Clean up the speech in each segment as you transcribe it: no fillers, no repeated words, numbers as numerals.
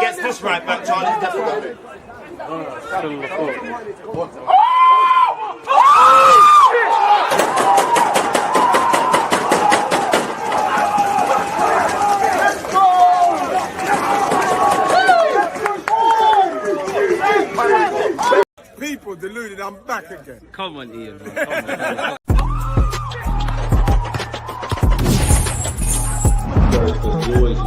gets this right back, Charlie, definitely. People deluded, I'm back again. Come on, Ian, man. Come on.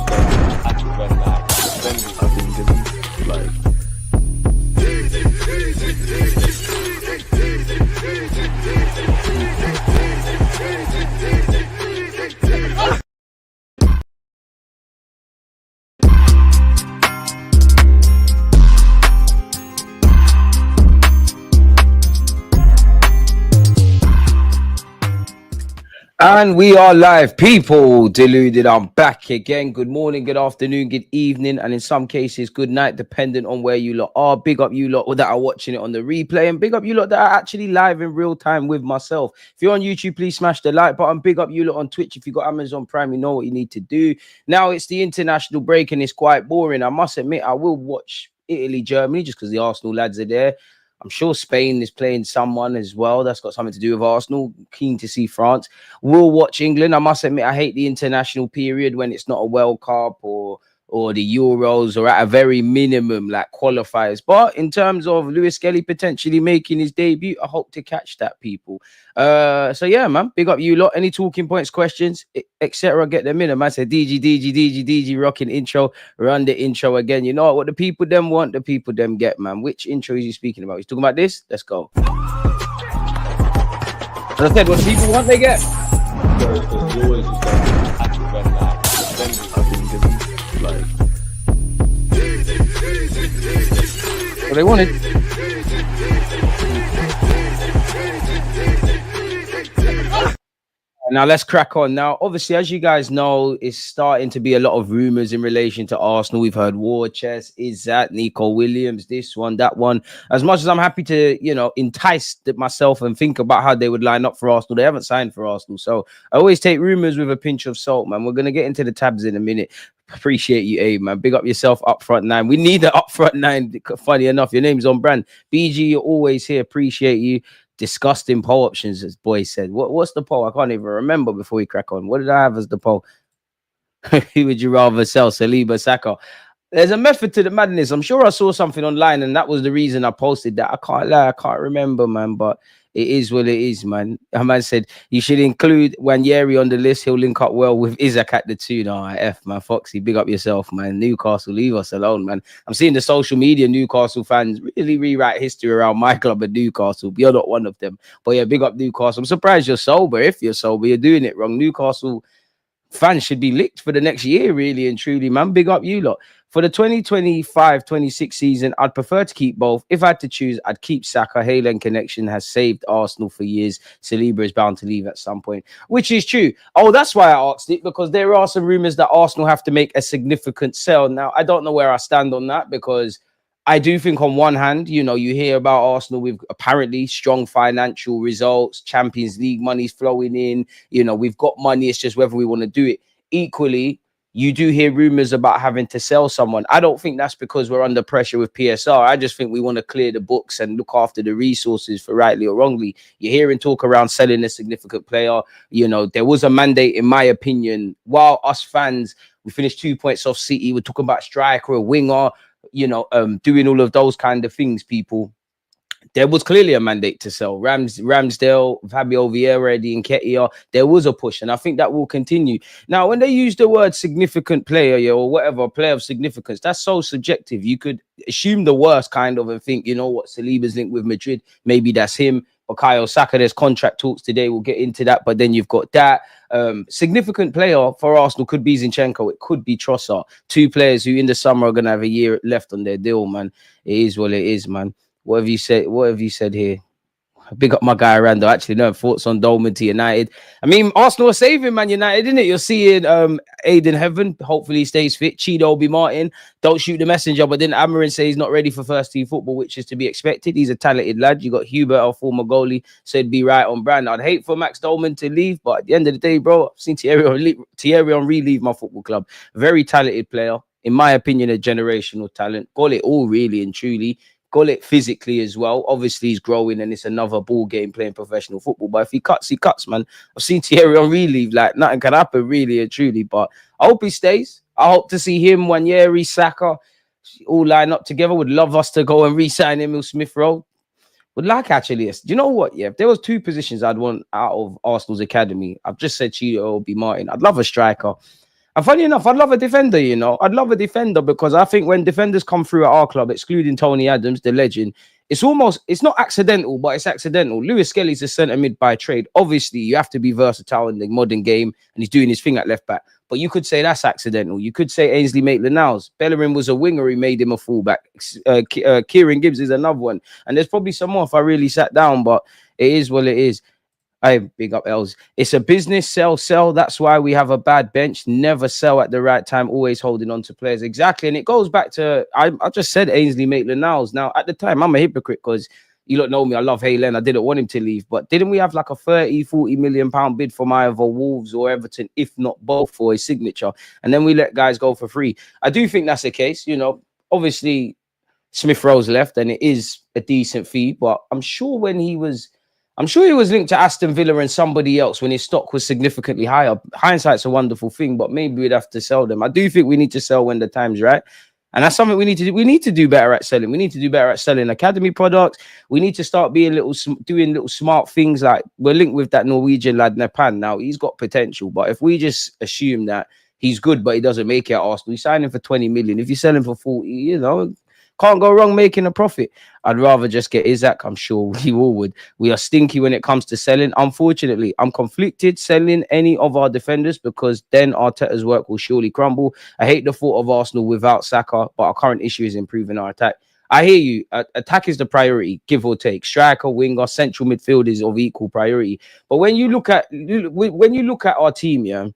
And we are live, people. Deluded, I'm back again. Good morning, good afternoon, good evening, and in some cases, good night, depending on where you lot are. Big up you lot that are watching it on the replay, and big up you lot that are actually live in real time with myself. If you're on YouTube, please smash the like button. Big up you lot on Twitch. If you got Amazon Prime, you know what you need to do. Now it's the international break, and it's quite boring. I must admit, I will watch Italy, Germany, just because the Arsenal lads are there. I'm sure Spain is playing someone as well. That's got something to do with Arsenal. Keen to see France. We'll watch England. I must admit, I hate the international period when it's not a World Cup or the Euros or at a very minimum like qualifiers. But in terms of Lewis-Skelly potentially making his debut, I hope to catch that, people. So yeah, man, big up you lot. Any talking points, questions, etc., get them in. Man said DG rocking intro. Run the intro again. You know what the people them want, the people them get, man. Which intro is he speaking about? He's talking about this. Let's go. As I said, what the people want, they get. What they wanted. Now let's crack on. Now, obviously, as you guys know, it's starting to be a lot of rumors in relation to Arsenal. We've heard war chest, Isak, Nico Williams, this one, that one. As much as I'm happy to, you know, entice myself and think about how they would line up for Arsenal, they haven't signed for Arsenal. So I always take rumors with a pinch of salt, man. We're going to get into the tabs in a minute. Appreciate you, Abe, man. Big up yourself up front nine. We need an up front nine. Funny enough, your name's on brand. BG, you're always here. Appreciate you. Disgusting poll options, as boy said. What's the poll? I can't even remember before we crack on. What did I have as the poll? Who would you rather sell, Saliba, Saka? There's a method to the madness. I'm sure I saw something online, and that was the reason I posted that. I can't lie, I can't remember, man, but it is what it is, man. A man said you should include Wanyeri on the list. He'll link up well with Isak at the 2. No, F, man. Foxy, big up yourself, man. Newcastle, leave us alone, man. I'm seeing the social media Newcastle fans really rewrite history around my club at Newcastle. You're not one of them. But yeah, big up Newcastle. I'm surprised you're sober. If you're sober, you're doing it wrong. Newcastle fans should be licked for the next year, really and truly, man. Big up you lot. For the 2025-26 season, I'd prefer to keep both. If I had to choose, I'd keep Saka. Haaland connection has saved Arsenal for years. Saliba is bound to leave at some point, which is true. Oh, that's why I asked it, because there are some rumours that Arsenal have to make a significant sell. Now, I don't know where I stand on that, because I do think on one hand, you know, you hear about Arsenal with apparently strong financial results, Champions League money's flowing in, you know, we've got money. It's just whether we want to do it. Equally, you do hear rumors about having to sell someone. I don't think that's because we're under pressure with PSR. I just think we want to clear the books and look after the resources for rightly or wrongly. You're hearing talk around selling a significant player. You know, there was a mandate, in my opinion, while us fans, we finished 2 points off City. We're talking about striker, a winger, you know, doing all of those kind of things, people. There was clearly a mandate to sell Ramsdale, Fabio Vieira, Eddie Nketiah. There was a push, and I think that will continue. Now, when they use the word significant player, or whatever, player of significance, that's so subjective. You could assume the worst kind of and think, you know what, Saliba's linked with Madrid. Maybe that's him. Bukayo Saka, there's contract talks today. We'll get into that. But then you've got that. Significant player for Arsenal could be Zinchenko. It could be Trossard. 2 players who in the summer are going to have a year left on their deal, man. It is what it is, man. What have you said? What have you said here? Big up my guy Rando. Actually, no thoughts on Dolman to United. I mean, Arsenal are saving Man United, isn't it? You're seeing Aiden Heaven. Hopefully he stays fit. Chido be Martin. Don't shoot the messenger. But then Amarin say he's not ready for first team football, which is to be expected. He's a talented lad. You got Hubert, our former goalie, said be right on brand. I'd hate for Max Dolman to leave, but at the end of the day, bro, I've seen Thierry Henry leave my football club. Very talented player. in my opinion, a generational talent. Call it all, really and truly. Call it physically as well. Obviously, he's growing and it's another ball game playing professional football. But if he cuts, man. I've seen Thierry Henry leave. Like, nothing can happen, really and truly. But I hope he stays. I hope to see him, Wanyeri, Saka, all line up together. Would love us to go and re-sign Emil Smith Rowe. Would like, actually. Do you know what? Yeah, if there was two positions I'd want out of Arsenal's academy, I've just said Chio or B. Martin. I'd love a striker. And funny enough, I'd love a defender, you know. I'd love a defender because I think when defenders come through at our club, excluding Tony Adams, the legend, it's not accidental, but it's accidental. Lewis-Skelly's a centre mid by trade. Obviously, you have to be versatile in the modern game, and he's doing his thing at left back. But you could say that's accidental. You could say Ainsley Maitland-Niles. Bellerin was a winger, he made him a fullback. Kieran Gibbs is another one. And there's probably some more if I really sat down, but it is what it is. I big up Els. It's a business, sell. That's why we have a bad bench. Never sell at the right time, always holding on to players. Exactly. And it goes back to, I just said Ainsley Maitland-Niles. Now, at the time, I'm a hypocrite because you don't know me. I love Haaland. I didn't want him to leave. But didn't we have like a 30-40 million pound bid from either Wolves or Everton, if not both, for his signature? And then we let guys go for free. I do think that's the case. You know, obviously, Smith Rowe's left and it is a decent fee. But I'm sure he was linked to Aston Villa and somebody else when his stock was significantly higher. Hindsight's a wonderful thing, but maybe we'd have to sell them. I do think we need to sell when the time's right. And that's something we need to do. We need to do better at selling. We need to do better at selling academy products. We need to start doing little smart things. Like we're linked with that Norwegian lad, Nepan. Now, he's got potential. But if we just assume that he's good, but he doesn't make it at Arsenal, we sign him for 20 million. If you sell him for 40, you know, can't go wrong making a profit. I'd rather just get Isak. I'm sure we all would. We are stinky when it comes to selling. Unfortunately, I'm conflicted selling any of our defenders because then Arteta's work will surely crumble. I hate the thought of Arsenal without Saka, but our current issue is improving our attack. I hear you. Attack is the priority, give or take. Striker, winger, central midfield is of equal priority. But when you look at our team, yeah,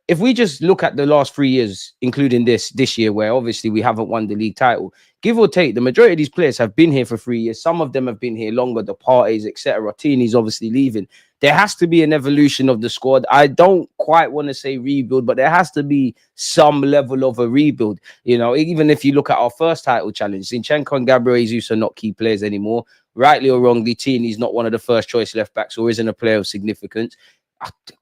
if we just look at the last 3 years, including this year, where obviously we haven't won the league title, give or take, the majority of these players have been here for 3 years. Some of them have been here longer, the parties, etc. Tini's obviously leaving. There has to be an evolution of the squad. I don't quite want to say rebuild, but there has to be some level of a rebuild. You know, even if you look at our first title challenge, Zinchenko and Gabriel Jesus are not key players anymore. Rightly or wrongly, Tini's not one of the first choice left backs or isn't a player of significance.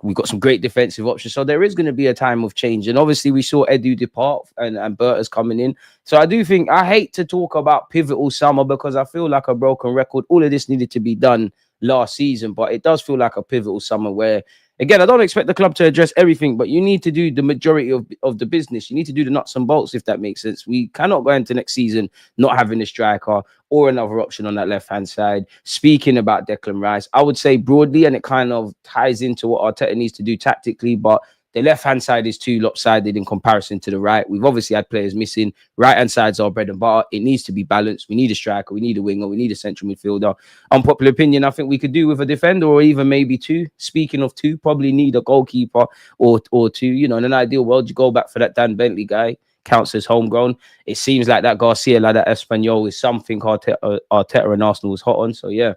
We've got some great defensive options. So there is going to be a time of change. And obviously we saw Edu depart and Berta's coming in. So I do think, I hate to talk about pivotal summer because I feel like a broken record. All of this needed to be done last season, but it does feel like a pivotal summer where, again, I don't expect the club to address everything, but you need to do the majority of the business. You need to do the nuts and bolts, if that makes sense. We cannot go into next season not having a striker or another option on that left-hand side. Speaking about Declan Rice, I would say broadly, and it kind of ties into what Arteta needs to do tactically, but the left-hand side is too lopsided in comparison to the right. We've obviously had players missing. Right-hand side's our bread and butter. It needs to be balanced. We need a striker. We need a winger. We need a central midfielder. Unpopular opinion, I think we could do with a defender or even maybe two. Speaking of two, probably need a goalkeeper or two. You know, in an ideal world, you go back for that Dan Bentley guy. Counts as homegrown. It seems like that Garcia, like that Espanyol, is something Arteta and Arsenal was hot on. So, yeah.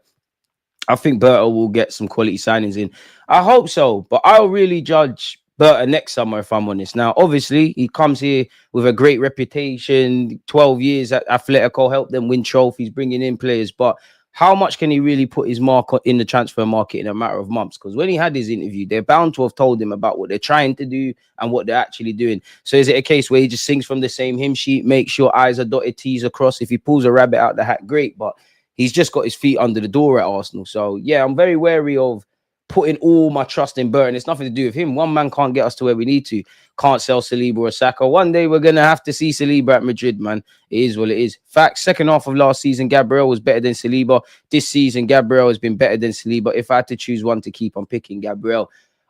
I think Berta will get some quality signings in. I hope so, but I'll really judge Berta next summer, if I'm honest. Now, obviously, he comes here with a great reputation, 12 years at Atletico, helped them win trophies, bringing in players. But how much can he really put his mark in the transfer market in a matter of months? Because when he had his interview, they're bound to have told him about what they're trying to do and what they're actually doing. So is it a case where he just sings from the same hymn sheet, make sure I's are dotted, T's are crossed? If he pulls a rabbit out the hat, great. But he's just got his feet under the door at Arsenal. So, yeah, I'm very wary of putting all my trust in Berta. It's nothing to do with him. One man can't get us to where we need to. Can't sell Saliba or Saka. One day we're going to have to see Saliba at Madrid, man. It is what it is. Fact, second half of last season, Gabriel was better than Saliba. This season, Gabriel has been better than Saliba. If I had to choose one to keep, I'm picking Gabriel.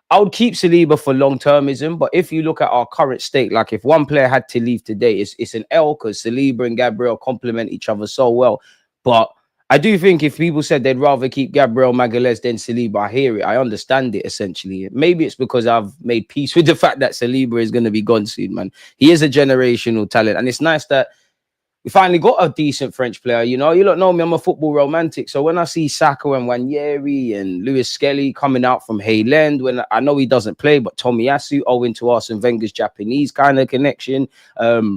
I would keep Saliba for long-termism, but if you look at our current state, like if one player had to leave today, it's an L because Saliba and Gabriel complement each other so well. But I do think if people said they'd rather keep Gabriel Magalhaes than Saliba, I hear it. I understand it, essentially. Maybe it's because I've made peace with the fact that Saliba is going to be gone soon, man. He is a generational talent. And it's nice that we finally got a decent French player. You know, you don't know me, I'm a football romantic. So when I see Saka and Wanyeri and Lewis-Skelly coming out from Hayland, when I know he doesn't play, but Tomiyasu, owing to Arsene Wenger's Japanese kind of connection,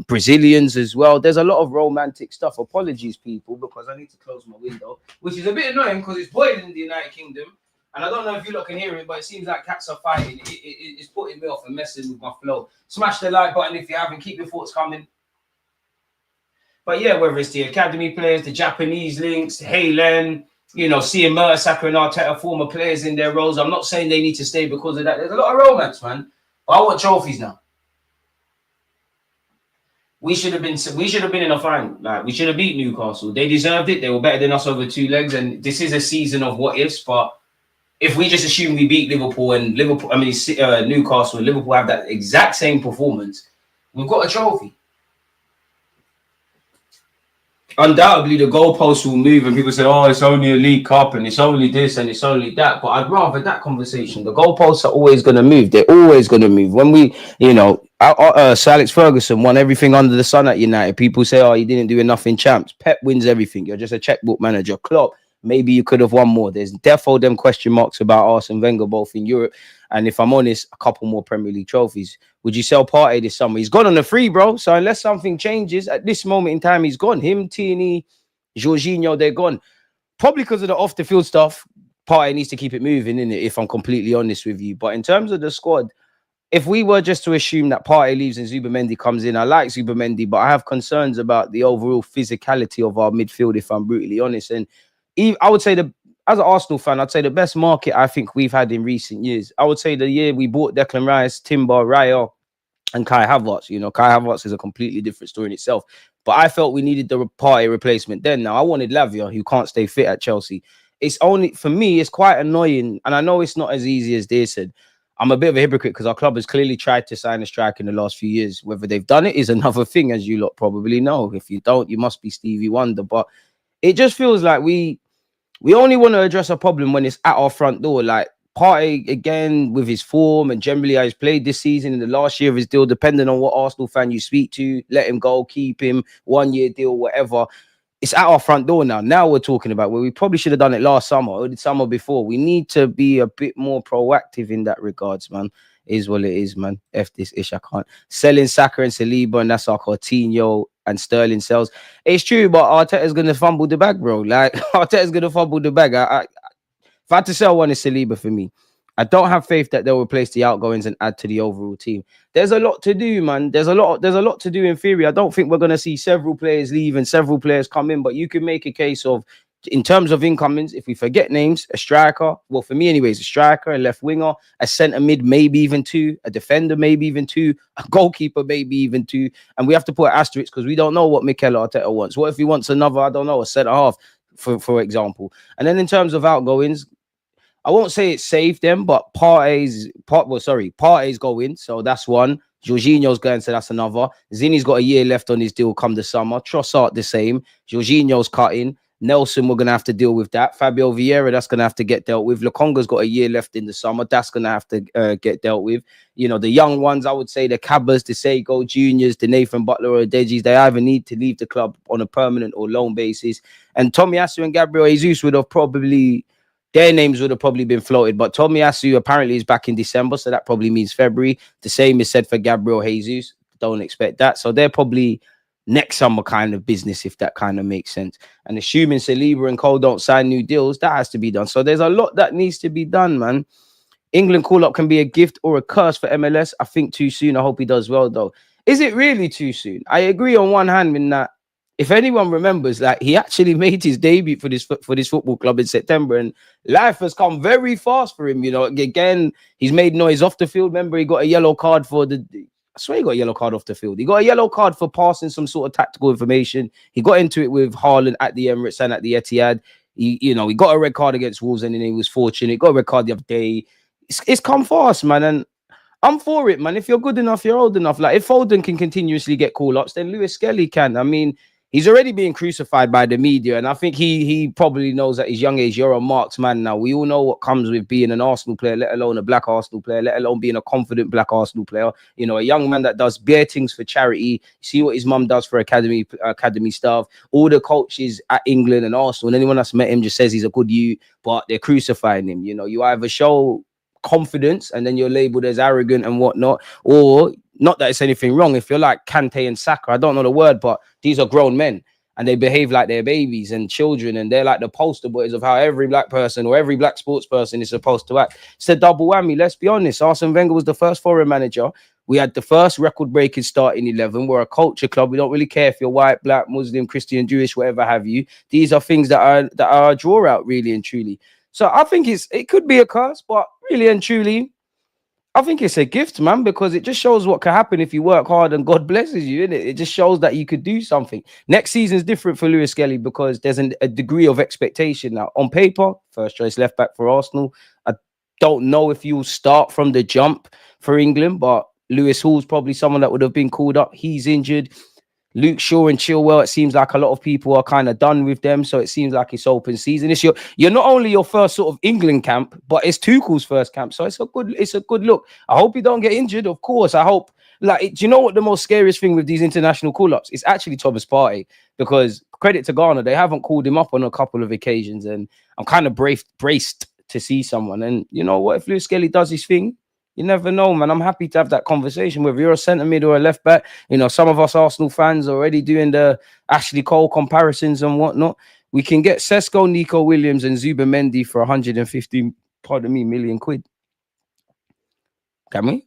Brazilians as well. There's a lot of romantic stuff. Apologies, people, because I need to close my window, which is a bit annoying because it's boiling in the United Kingdom. And I don't know if you lot can hear it, but it seems like cats are fighting. It's putting me off and messing with my flow. Smash the like button if you haven't. Keep your thoughts coming. But yeah, whether it's the academy players, the Japanese links, Haylen, you know, seeing Saka and Arteta, former players in their roles. I'm not saying they need to stay because of that. There's a lot of romance, man. But I want trophies now. We should have been in a final. Like, we should have beat Newcastle. They deserved it. They were better than us over 2 legs. And this is a season of what ifs. But if we just assume we beat Newcastle and Liverpool have that exact same performance, we've got a trophy. Undoubtedly, the goalposts will move, and people say, "Oh, it's only a League Cup, and it's only this, and it's only that." But I'd rather that conversation. The goalposts are always going to move. They're always going to move. When we, you know, Sir Alex Ferguson won everything under the sun at United. People say, "Oh, you didn't do enough in champs." Pep wins everything. You're just a checkbook manager. Klopp, maybe you could have won more. There's defo them question marks about Arsene Wenger, both in Europe, and if I'm honest, a couple more Premier League trophies. Would you sell Partey this summer? He's gone on a free, bro. So unless something changes at this moment in time, he's gone. Him, Tierney, Jorginho, they're gone. Probably because of the off the field stuff. Partey needs to keep it moving, innit? If I'm completely honest with you. But in terms of the squad, if we were just to assume that Partey leaves and Zubimendi comes in, I like Zubimendi, but I have concerns about the overall physicality of our midfield, if I'm brutally honest. And I would say as an Arsenal fan, I'd say the best market I think we've had in recent years. I would say the year we bought Declan Rice, Timber, Raya, and Kai Havertz. You know, Kai Havertz is a completely different story in itself. But I felt we needed the Partey replacement then. Now, I wanted Lavia, who can't stay fit at Chelsea. It's only, for me, it's quite annoying. And I know it's not as easy as they said. I'm a bit of a hypocrite because our club has clearly tried to sign a striker in the last few years. Whether they've done it is another thing, as you lot probably know. If you don't, you must be Stevie Wonder. But it just feels like we only want to address a problem when it's at our front door. Like Partey, again, with his form and generally how he's played this season, in the last year of his deal, depending on what Arsenal fan you speak to, let him go, keep him, 1 year deal, whatever. It's at our front door now. Now we're talking about where we probably should have done it last summer or the summer before. We need to be a bit more proactive in that regards, man. Is what it is, man. F this ish, I can't. Selling Saka and Saliba, and that's our Coutinho and Sterling sells. It's true, but Arteta's going to fumble the bag, bro. Like, Arteta's going to fumble the bag. If I had to sell one, it's Saliba for me. I don't have faith that they'll replace the outgoings and add to the overall team. There's a lot to do, man. There's a lot to do in theory. I don't think we're going to see several players leave and several players come in, but you can make a case of, in terms of incomings, if we forget names, a striker, well, for me anyways, a striker, a left winger, a centre mid, maybe even 2, a defender, maybe even 2, a goalkeeper, maybe even 2. And we have to put asterisks because we don't know what Mikel Arteta wants. What if he wants another, I don't know, a centre half, for example. And then in terms of outgoings, I won't say it saved them, but Partey's going, so that's one. Jorginho's going, so that's another. Zini's got a year left on his deal come the summer. Trossard the same. Jorginho's cutting. Nelson, we're going to have to deal with that. Fabio Vieira, that's going to have to get dealt with. Lokonga's got a year left in the summer. That's going to have to get dealt with. You know, the young ones, I would say the Cabas, the Sego Juniors, the Nathan Butler or Dejis, they either need to leave the club on a permanent or loan basis. And Tomiyasu and Gabriel Jesus would have probably... Their names would have probably been floated, but Tomiyasu apparently is back in December, so that probably means February. The same is said for Gabriel Jesus. Don't expect that. So they're probably next summer kind of business, if that kind of makes sense. And assuming Saliba and Cole don't sign new deals, that has to be done. So there's a lot that needs to be done, man. England call-up can be a gift or a curse for MLS. I think too soon. I hope he does well, though. Is it really too soon? I agree on one hand in that, if anyone remembers, like, he actually made his debut for this football club in September, and life has come very fast for him. You know, again, he's made noise off the field. Remember, he got a yellow card I swear he got a yellow card off the field. He got a yellow card for passing some sort of tactical information. He got into it with Haaland at the Emirates and at the Etihad. He got a red card against Wolves, and then he was fortunate. He got a red card the other day. It's come fast, man, and I'm for it, man. If you're good enough, you're old enough. Like, if Foden can continuously get call-ups, then Lewis-Skelly can. I mean, he's already being crucified by the media, and I think he probably knows at his young age you're a marked man now. We all know what comes with being an Arsenal player, let alone a black Arsenal player, let alone being a confident black Arsenal player. You know, a young man that does bare things for charity. See what his mum does for academy staff. All the coaches at England and Arsenal, and anyone that's met him just says he's a good youth, but they're crucifying him. You know, you either show confidence and then you're labeled as arrogant and whatnot, or not that it's anything wrong. If you're like Kante and Saka, I don't know the word, but these are grown men and they behave like they're babies and children, and they're like the poster boys of how every black person or every black sports person is supposed to act. It's a double whammy. Let's be honest. Arsene Wenger was the first foreign manager. We had the first record-breaking start in 11. We're a culture club. We don't really care if you're white, black, Muslim, Christian, Jewish, whatever have you. These are things that are a draw out, really and truly. So I think it could be a curse, but really and truly, I think it's a gift, man, because it just shows what can happen if you work hard and God blesses you, innit? It just shows that you could do something. Next season is different for Lewis-Skelly because there's a degree of expectation now. On paper, first choice left back for Arsenal. I don't know if you'll start from the jump for England, but Lewis Hall's probably someone that would have been called up. He's injured. Luke Shaw and Chilwell, it seems like a lot of people are kind of done with them, so it seems like it's open season. It's you're not only your first sort of England camp, but it's Tuchel's first camp, so it's a good look. I hope you don't get injured, of course. I hope, do you know what the most scariest thing with these international call-ups? It's actually Thomas Partey, because credit to Ghana, they haven't called him up on a couple of occasions, and I'm kind of braced to see someone. And you know what, if Lewis-Skelly does his thing, you never know, man. I'm happy to have that conversation. Whether you're a centre mid or a left back, you know, some of us Arsenal fans are already doing the Ashley Cole comparisons and whatnot. We can get Sesko, Nico Williams, and Zubimendi for 150 million quid. Can we?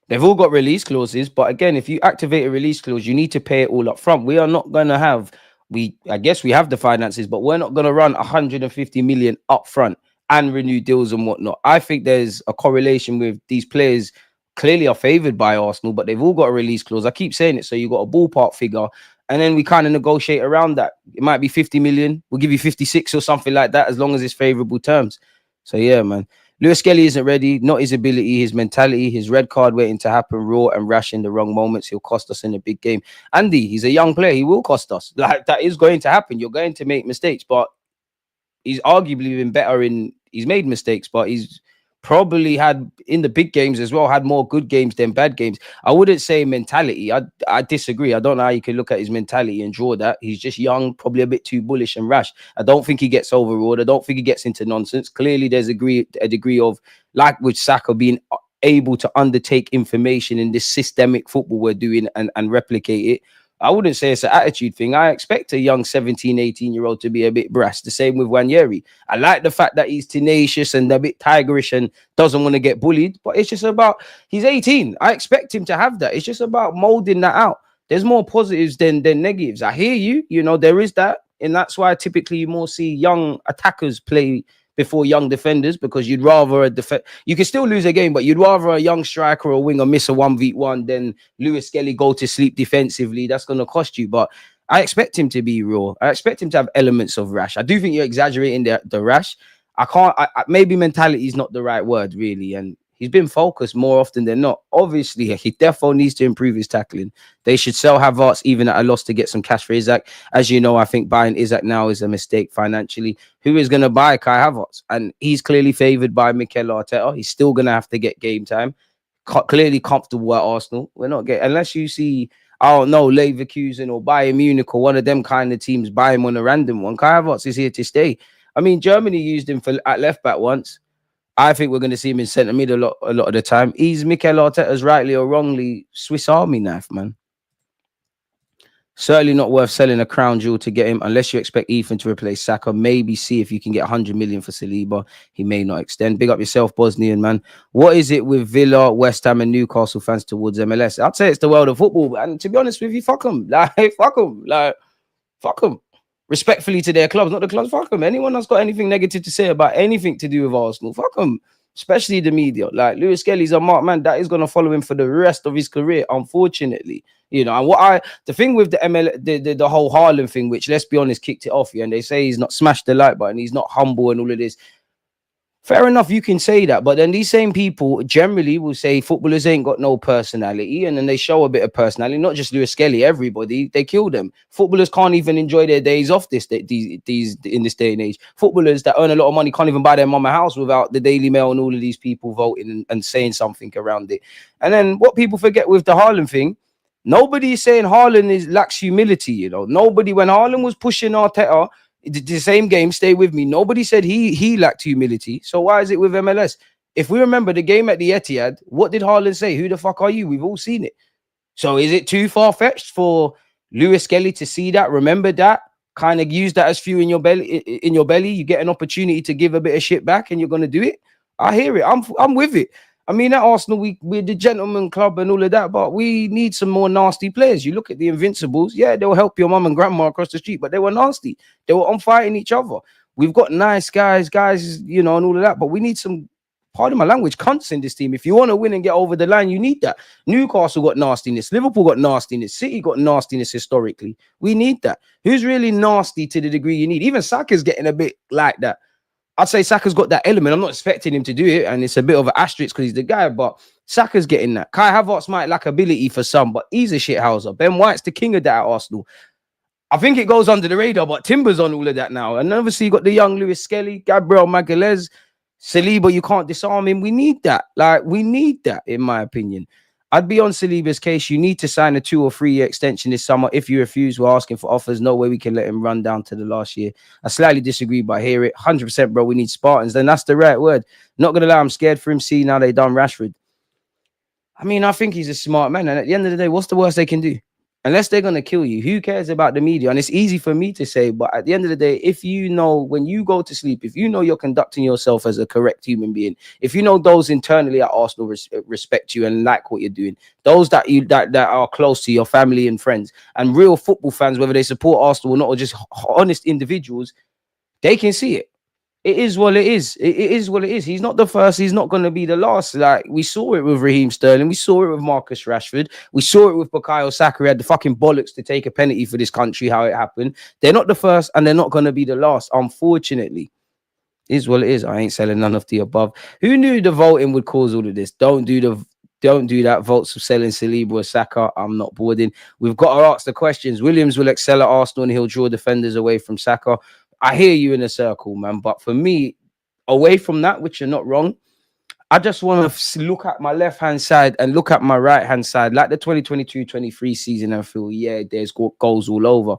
They've all got release clauses, but again, if you activate a release clause, you need to pay it all up front. We are not going to have. I guess we have the finances, but we're not going to run 150 million up front and renew deals and whatnot. I think there's a correlation with these players clearly are favoured by Arsenal, but they've all got a release clause. I keep saying it, so you've got a ballpark figure, and then we kind of negotiate around that. It might be 50 million. We'll give you 56 or something like that, as long as it's favourable terms. So yeah, man. Lewis-Skelly isn't ready. Not his ability, his mentality, his red card waiting to happen, raw and rash in the wrong moments. He'll cost us in a big game. Andy, he's a young player. He will cost us. Like, that is going to happen. You're going to make mistakes, but he's arguably been better he's made mistakes, but he's probably had, in the big games as well, had more good games than bad games. I wouldn't say mentality. I disagree. I don't know how you can look at his mentality and draw that. He's just young, probably a bit too bullish and rash. I don't think he gets overawed. I don't think he gets into nonsense. Clearly, there's a degree of, like with Saka, being able to undertake information in this systemic football we're doing and replicate it. I wouldn't say it's an attitude thing. I expect a young 17, 18-year-old to be a bit brash. The same with Wanyeri. I like the fact that he's tenacious and a bit tigerish and doesn't want to get bullied, but it's just about, he's 18. I expect him to have that. It's just about molding that out. There's more positives than negatives. I hear you. You know, there is that. And that's why typically you more see young attackers play before young defenders, because you'd rather you can still lose a game, but you'd rather a young striker or winger miss a 1v1 than Lewis-Skelly go to sleep defensively. That's going to cost you. But I expect him to be raw. I expect him to have elements of rash. I do think you're exaggerating the rash. Maybe mentality is not the right word, really. And he's been focused more often than not. Obviously, he definitely needs to improve his tackling. They should sell Havertz even at a loss to get some cash for Isak. As you know, I think buying Isak now is a mistake financially. Who is going to buy Kai Havertz? And he's clearly favoured by Mikel Arteta. He's still going to have to get game time. Clearly comfortable at Arsenal. We're not getting, unless you see, I don't know, Leverkusen or Bayern Munich or one of them kind of teams buy him on a random one. Kai Havertz is here to stay. I mean, Germany used him at left back once. I think we're going to see him in centre mid a lot of the time. He's Mikel Arteta's rightly or wrongly Swiss Army knife, man. Certainly not worth selling a crown jewel to get him, unless you expect Ethan to replace Saka. Maybe see if you can get 100 million for Saliba. He may not extend. Big up yourself, Bosnian, man. What is it with Villa, West Ham and Newcastle fans towards MLS? I'd say it's the world of football. And to be honest with you, fuck them. Fuck them. Respectfully to their clubs, not the clubs. Fuck them. Anyone that's got anything negative to say about anything to do with Arsenal, fuck them. Especially the media. Like, Lewis-Skelly's a marked man that is going to follow him for the rest of his career, unfortunately. You know, and the thing with the whole Haaland thing, which, let's be honest, kicked it off, and they say he's not smashed the like button, he's not humble and all of this. Fair enough, you can say that, but then these same people generally will say footballers ain't got no personality, and then they show a bit of personality. Not just Lewis-Skelly, everybody, they kill them. Footballers can't even enjoy their days off these in this day and age. Footballers that earn a lot of money can't even buy their mum a house without the Daily Mail and all of these people voting and saying something around it. And then what people forget with the Haaland thing, nobody is saying Haaland lacks humility. You know, nobody, when Haaland was pushing Arteta, the same game, stay with me. Nobody said he lacked humility. So why is it with MLS? If we remember the game at the Etihad, what did Haaland say? Who the fuck are you? We've all seen it. So is it too far-fetched for Lewis-Skelly to see that, remember that, kind of use that as fuel in your belly? You get an opportunity to give a bit of shit back and you're going to do it? I hear it. I'm with it. I mean, at Arsenal, we're the gentleman club and all of that, but we need some more nasty players. You look at the Invincibles, yeah, they'll help your mum and grandma across the street, but they were nasty. They were on fighting each other. We've got nice guys, you know, and all of that, but we need some, pardon my language, cunts in this team. If you want to win and get over the line, you need that. Newcastle got nastiness. Liverpool got nastiness. City got nastiness historically. We need that. Who's really nasty to the degree you need? Even Saka's getting a bit like that. I'd say Saka's got that element. I'm not expecting him to do it, and it's a bit of an asterisk because he's the guy, but Saka's getting that. Kai Havertz might lack ability for some, but he's a shithouser. Ben White's the king of that at Arsenal. I think it goes under the radar, but Timber's on all of that now. And obviously you got the young Lewis-Skelly, Gabriel Magalhaes, Saliba, you can't disarm him. We need that. Like, we need that, in my opinion. I'd be on Saliba's case. You need to sign a 2 or 3 year extension this summer. If you refuse, we're asking for offers. No way we can let him run down to the last year. I slightly disagree, but I hear it. 100%, bro. We need Spartans. Then that's the right word. Not going to lie, I'm scared for him. See, now they done Rashford. I mean, I think he's a smart man. And at the end of the day, what's the worst they can do? Unless they're going to kill you, who cares about the media? And it's easy for me to say, but at the end of the day, if you know when you go to sleep, if you know you're conducting yourself as a correct human being, if you know those internally at Arsenal respect you and like what you're doing, those that are close to your family and friends and real football fans, whether they support Arsenal or not, or just honest individuals, they can see it. It is what it is. It is what it is. He's not the first. He's not going to be the last. Like, we saw it with Raheem Sterling. We saw it with Marcus Rashford. We saw it with Bukayo Saka. He had the fucking bollocks to take a penalty for this country, how it happened. They're not the first and they're not going to be the last, unfortunately. It is what it is. I ain't selling none of the above. Who knew the voting would cause all of this? Don't do that. Votes for selling Saliba or Saka. I'm not boarding. We've got to ask the questions. Williams will excel at Arsenal and he'll draw defenders away from Saka. I hear you in a circle, man. But for me, away from that, which you're not wrong, I just want to look at my left-hand side and look at my right-hand side, like the 2022-23 season, and feel, yeah, there's goals all over.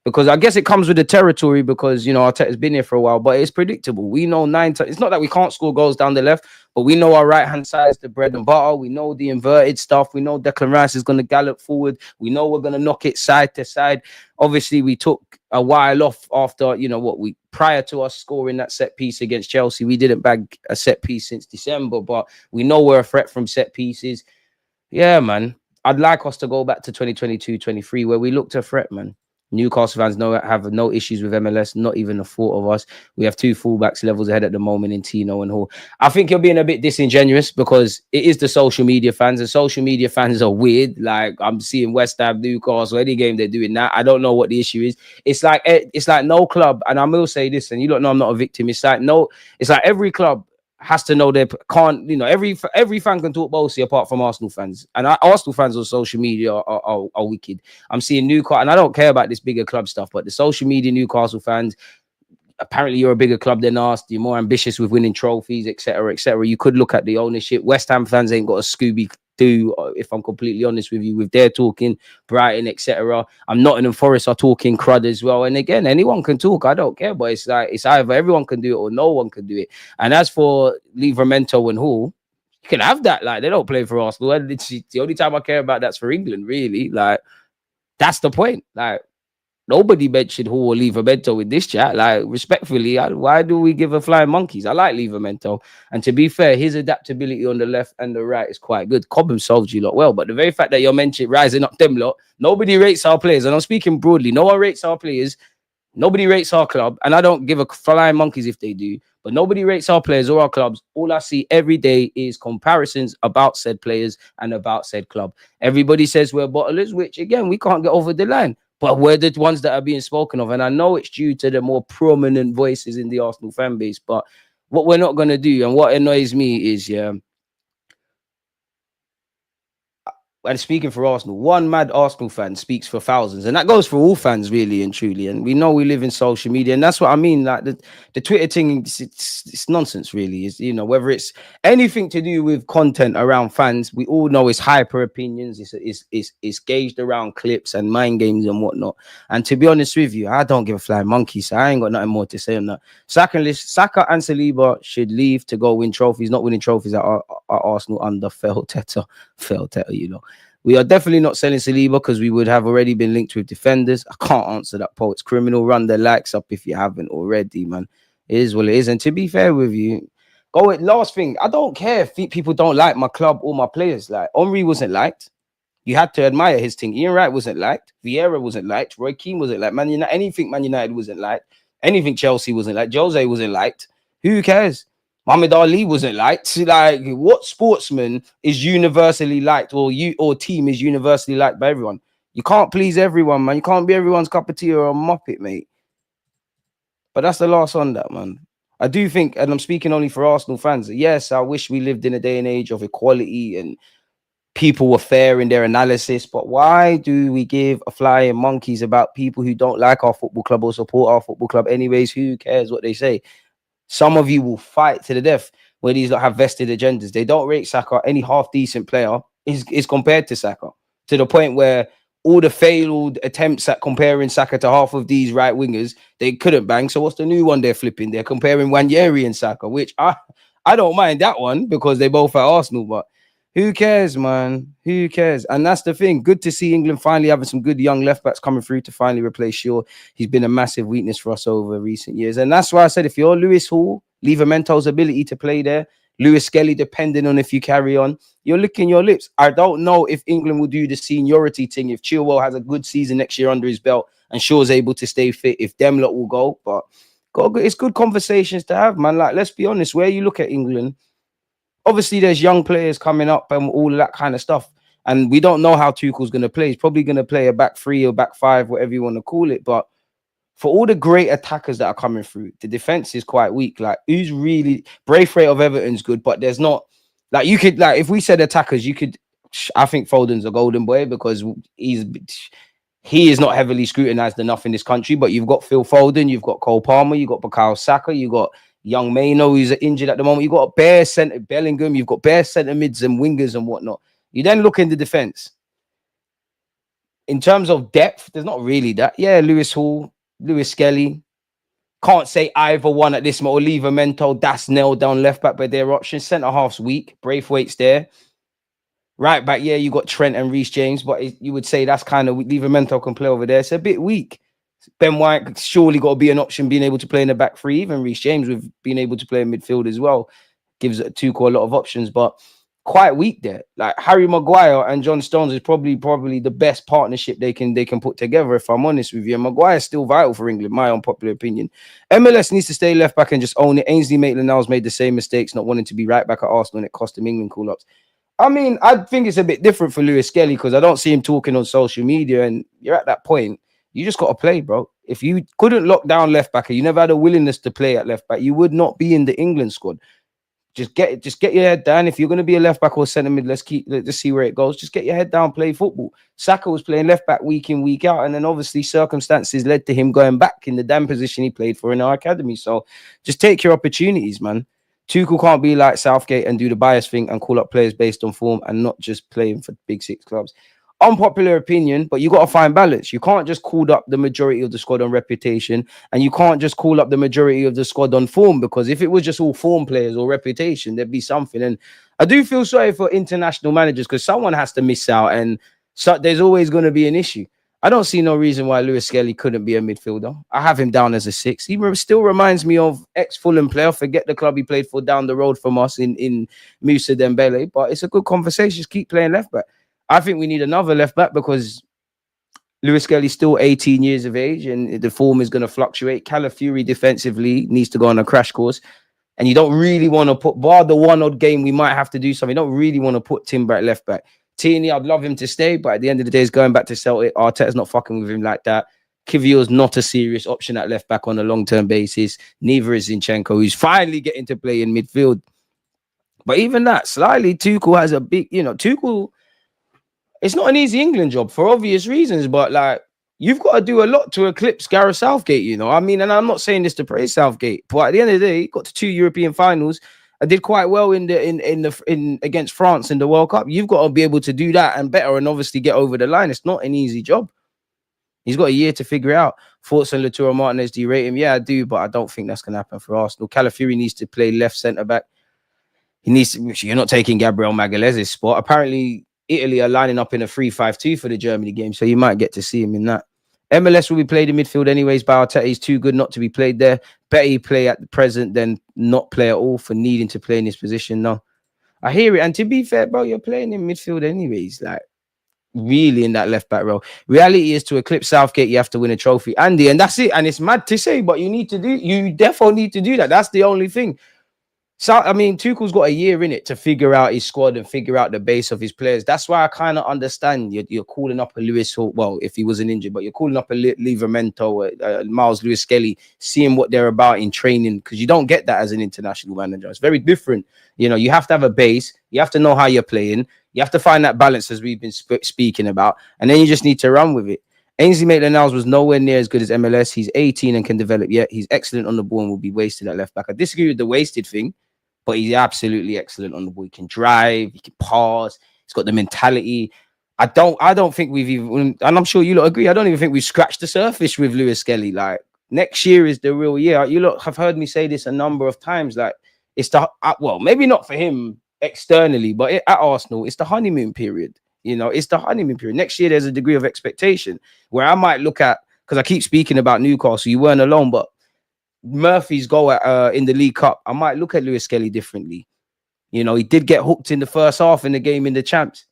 Because I guess it comes with the territory because, you know, Arteta's been here for a while, but it's predictable. We know it's not that we can't score goals down the left, but we know our right-hand side is the bread and butter. We know the inverted stuff. We know Declan Rice is going to gallop forward. We know we're going to knock it side to side. Obviously, we took a while off after, you know, prior to us scoring that set piece against Chelsea. We didn't bag a set piece since December, but we know we're a threat from set pieces. Yeah, man. I'd like us to go back to 2022-23 where we looked a threat, man. Newcastle fans have no issues with MLS, not even a thought of us. We have 2 fullbacks levels ahead at the moment in Tino and Hall. I think you're being a bit disingenuous because it is the social media fans. The social media fans are weird. Like, I'm seeing West Ham, Newcastle, any game they're doing that. I don't know what the issue is. It's like no club, and I will say this, and you don't know I'm not a victim. It's like every club has to know every fan can talk bossy apart from Arsenal fans. And Arsenal fans on social media are wicked. I'm seeing Newcastle, and I don't care about this bigger club stuff, but the social media Newcastle fans, apparently you're a bigger club than us. You're more ambitious with winning trophies, etc., etc. You could look at the ownership. West Ham fans ain't got a Scooby-Doo, if I'm completely honest with you, with their talking, Brighton, etc. I'm Nottingham Forest are talking crud as well. And again, anyone can talk. I don't care, but it's either everyone can do it or no one can do it. And as for Livramento and Hall, you can have that. Like, they don't play for Arsenal. And the only time I care about that's for England, really. Like, that's the point. Like, nobody mentioned Hall or Livramento in this chat. Like, respectfully, why do we give a flying monkeys? I like Livramento. And to be fair, his adaptability on the left and the right is quite good. Cobham solved you lot well. But the very fact that you're mentioning rising up them lot, nobody rates our players. And I'm speaking broadly. No one rates our players. Nobody rates our club. And I don't give a flying monkeys if they do. But nobody rates our players or our clubs. All I see every day is comparisons about said players and about said club. Everybody says we're bottlers, which, again, we can't get over the line. But we're the ones that are being spoken of. And I know it's due to the more prominent voices in the Arsenal fan base. But what we're not gonna do, and what annoys me is, yeah. And speaking for Arsenal, one mad Arsenal fan speaks for thousands, and that goes for all fans, really and truly. And we know we live in social media, and that's what I mean. Like the Twitter thing, it's nonsense, really. Is whether it's anything to do with content around fans, we all know it's hyper opinions. It's gauged around clips and mind games and whatnot. And to be honest with you, I don't give a flying monkey, so I ain't got nothing more to say on that. Saka and Saliba should leave to go win trophies. Not winning trophies at Arsenal under Arteta, We are definitely not selling Saliba because we would have already been linked with defenders. I can't answer that, Paul. It's criminal. Run the likes up if you haven't already, man. It is what it is. And to be fair with you, last thing, I don't care if people don't like my club or my players. Like, Henry wasn't liked. You had to admire his thing. Ian Wright wasn't liked. Vieira wasn't liked. Roy Keane wasn't liked. Man United, anything Man United wasn't liked. Anything Chelsea wasn't liked. Jose wasn't liked. Who cares? Muhammad Ali wasn't liked. Like, what sportsman is universally liked, or team is universally liked by everyone? You can't please everyone, man. You can't be everyone's cup of tea or a muppet, mate. But that's the last on that, man. I do think, and I'm speaking only for Arsenal fans, yes, I wish we lived in a day and age of equality and people were fair in their analysis, but why do we give a flying monkeys about people who don't like our football club or support our football club anyways? Who cares what they say? Some of you will fight to the death where these have vested agendas. They don't rate Saka. Any half-decent player is compared to Saka, to the point where all the failed attempts at comparing Saka to half of these right wingers, they couldn't bang. So what's the new one they're flipping? They're comparing Nwaneri and Saka, which I don't mind that one because they both at Arsenal, but who cares, man? Who cares? And that's the thing. Good to see England finally having some good young left backs coming through to finally replace Shaw. He's been a massive weakness for us over recent years. And that's why I said, if you're Lewis Hall, Livamento's ability to play there, Lewis-Skelly, depending on if you carry on, you're licking your lips. I don't know if England will do the seniority thing, if Chilwell has a good season next year under his belt and Shaw's able to stay fit, if them lot will go. But it's good conversations to have, man. Like, let's be honest, where you look at England, obviously, there's young players coming up and all of that kind of stuff. And we don't know how Tuchel's going to play. He's probably going to play a back three or back five, whatever you want to call it. But for all the great attackers that are coming through, the defense is quite weak. Like, who's really... Braithwaite of Everton's good, but there's not... Like, you could... Like, if we said attackers, you could... I think Foden's a golden boy because he is not heavily scrutinized enough in this country. But you've got Phil Foden, you've got Cole Palmer, you've got Bukayo Saka, you've got young Maino, who's injured at the moment. You've got a bare centre Bellingham. You've got bare centre mids and wingers and whatnot. You then look in the defence. In terms of depth, there's not really that. Yeah, Lewis Hall, Lewis-Skelly. Can't say either one at this moment. Or Livramento, that's nailed down left back by their options. Centre half's weak. Braithwaite's there. Right back, yeah, you got Trent and Reece James, but you would say that's kind of Livramento can play over there. It's a bit weak. Ben White surely got to be an option, being able to play in the back three. Even Reece James with being able to play in midfield as well gives Tuchel a lot of options, but quite weak there. Like Harry Maguire and John Stones is probably the best partnership they can put together, if I'm honest with you. And Maguire's still vital for England, my unpopular opinion. MLS needs to stay left back and just own it. Ainsley Maitland-Niles made the same mistakes, not wanting to be right back at Arsenal, and it cost him England call-ups. I mean, I think it's a bit different for Lewis-Skelly because I don't see him talking on social media, and you're at that point. You just got to play, bro. If you couldn't lock down left back, or you never had a willingness to play at left back, you would not be in the England squad. Just get your head down. If you're going to be a left back or centre mid, let's see where it goes. Just get your head down, play football. Saka was playing left back week in, week out, and then obviously circumstances led to him going back in the damn position he played for in our academy. So just take your opportunities, man. Tuchel can't be like Southgate and do the bias thing and call up players based on form and not just playing for big six clubs. Unpopular opinion, but you got to find balance. You can't just call up the majority of the squad on reputation, and you can't just call up the majority of the squad on form, because if it was just all form players or reputation, there'd be something. And I do feel sorry for international managers because someone has to miss out, and so there's always going to be an issue. I don't see no reason why Lewis-Skelly couldn't be a midfielder. I have him down as a 6. He still reminds me of ex-Fulham player. Forget the club he played for down the road from us in Moussa Dembele, but it's a good conversation. Just keep playing left back. I think we need another left back because Lewis-Skelly's still 18 years of age and the form is going to fluctuate. Calafiori defensively needs to go on a crash course. And you don't really want to put, bar the one odd game we might have to do something, you don't really want to put Timber at left back. Tierney, I'd love him to stay, but at the end of the day, he's going back to Celtic. Arteta's not fucking with him like that. Kivior's not a serious option at left back on a long-term basis. Neither is Zinchenko, who's finally getting to play in midfield. But even that, slightly, Tuchel has a big, Tuchel, it's not an easy England job for obvious reasons, but like, you've got to do a lot to eclipse Gareth Southgate, I mean, and I'm not saying this to praise Southgate, but at the end of the day, he got to 2 European finals. I did quite well in against France in the World Cup. You've got to be able to do that and better, and obviously get over the line. It's not an easy job. He's got a year to figure it out. Thoughts on Lautaro Martinez? Do you rate him? Yeah, I do, but I don't think that's going to happen for Arsenal. Calafiori needs to play left centre back. He needs to. You're not taking Gabriel Magalhaes' spot. Apparently, Italy are lining up in a 3-5-2 for the Germany game, so you might get to see him in that. MLS will be played in midfield anyways by Arteta. He's too good not to be played there. Better he play at the present than not play at all for needing to play in this position. No, I hear it. And to be fair, bro, you're playing in midfield anyways. Like, really in that left back row. Reality is to eclipse Southgate, you have to win a trophy, Andy, and that's it. And it's mad to say, but you definitely need to do that. That's the only thing. So, I mean, Tuchel's got a year in it to figure out his squad and figure out the base of his players. That's why I kind of understand you're calling up a Lewis, well, if he wasn't injured, but you're calling up a Livramento, Miles Lewis-Skelly, seeing what they're about in training, because you don't get that as an international manager. It's very different. You have to have a base. You have to know how you're playing. You have to find that balance, as we've been speaking about, and then you just need to run with it. Ainsley Maitland-Niles was nowhere near as good as MLS. He's 18 and can develop yet. He's excellent on the ball and will be wasted at left back. I disagree with the wasted thing, but he's absolutely excellent on the ball. He can drive, he can pass, he's got the mentality. I don't think we've even, and I'm sure you lot agree, I don't even think we've scratched the surface with Lewis-Skelly. Like, next year is the real year. You lot have heard me say this a number of times. Like, it's the, well, maybe not for him externally, but at Arsenal, it's the honeymoon period. It's the honeymoon period. Next year, there's a degree of expectation where I might look at, because I keep speaking about Newcastle, you weren't alone, but Murphy's goal in the League Cup, I might look at Lewis-Skelly differently. He did get hooked in the first half in the game in the Champs.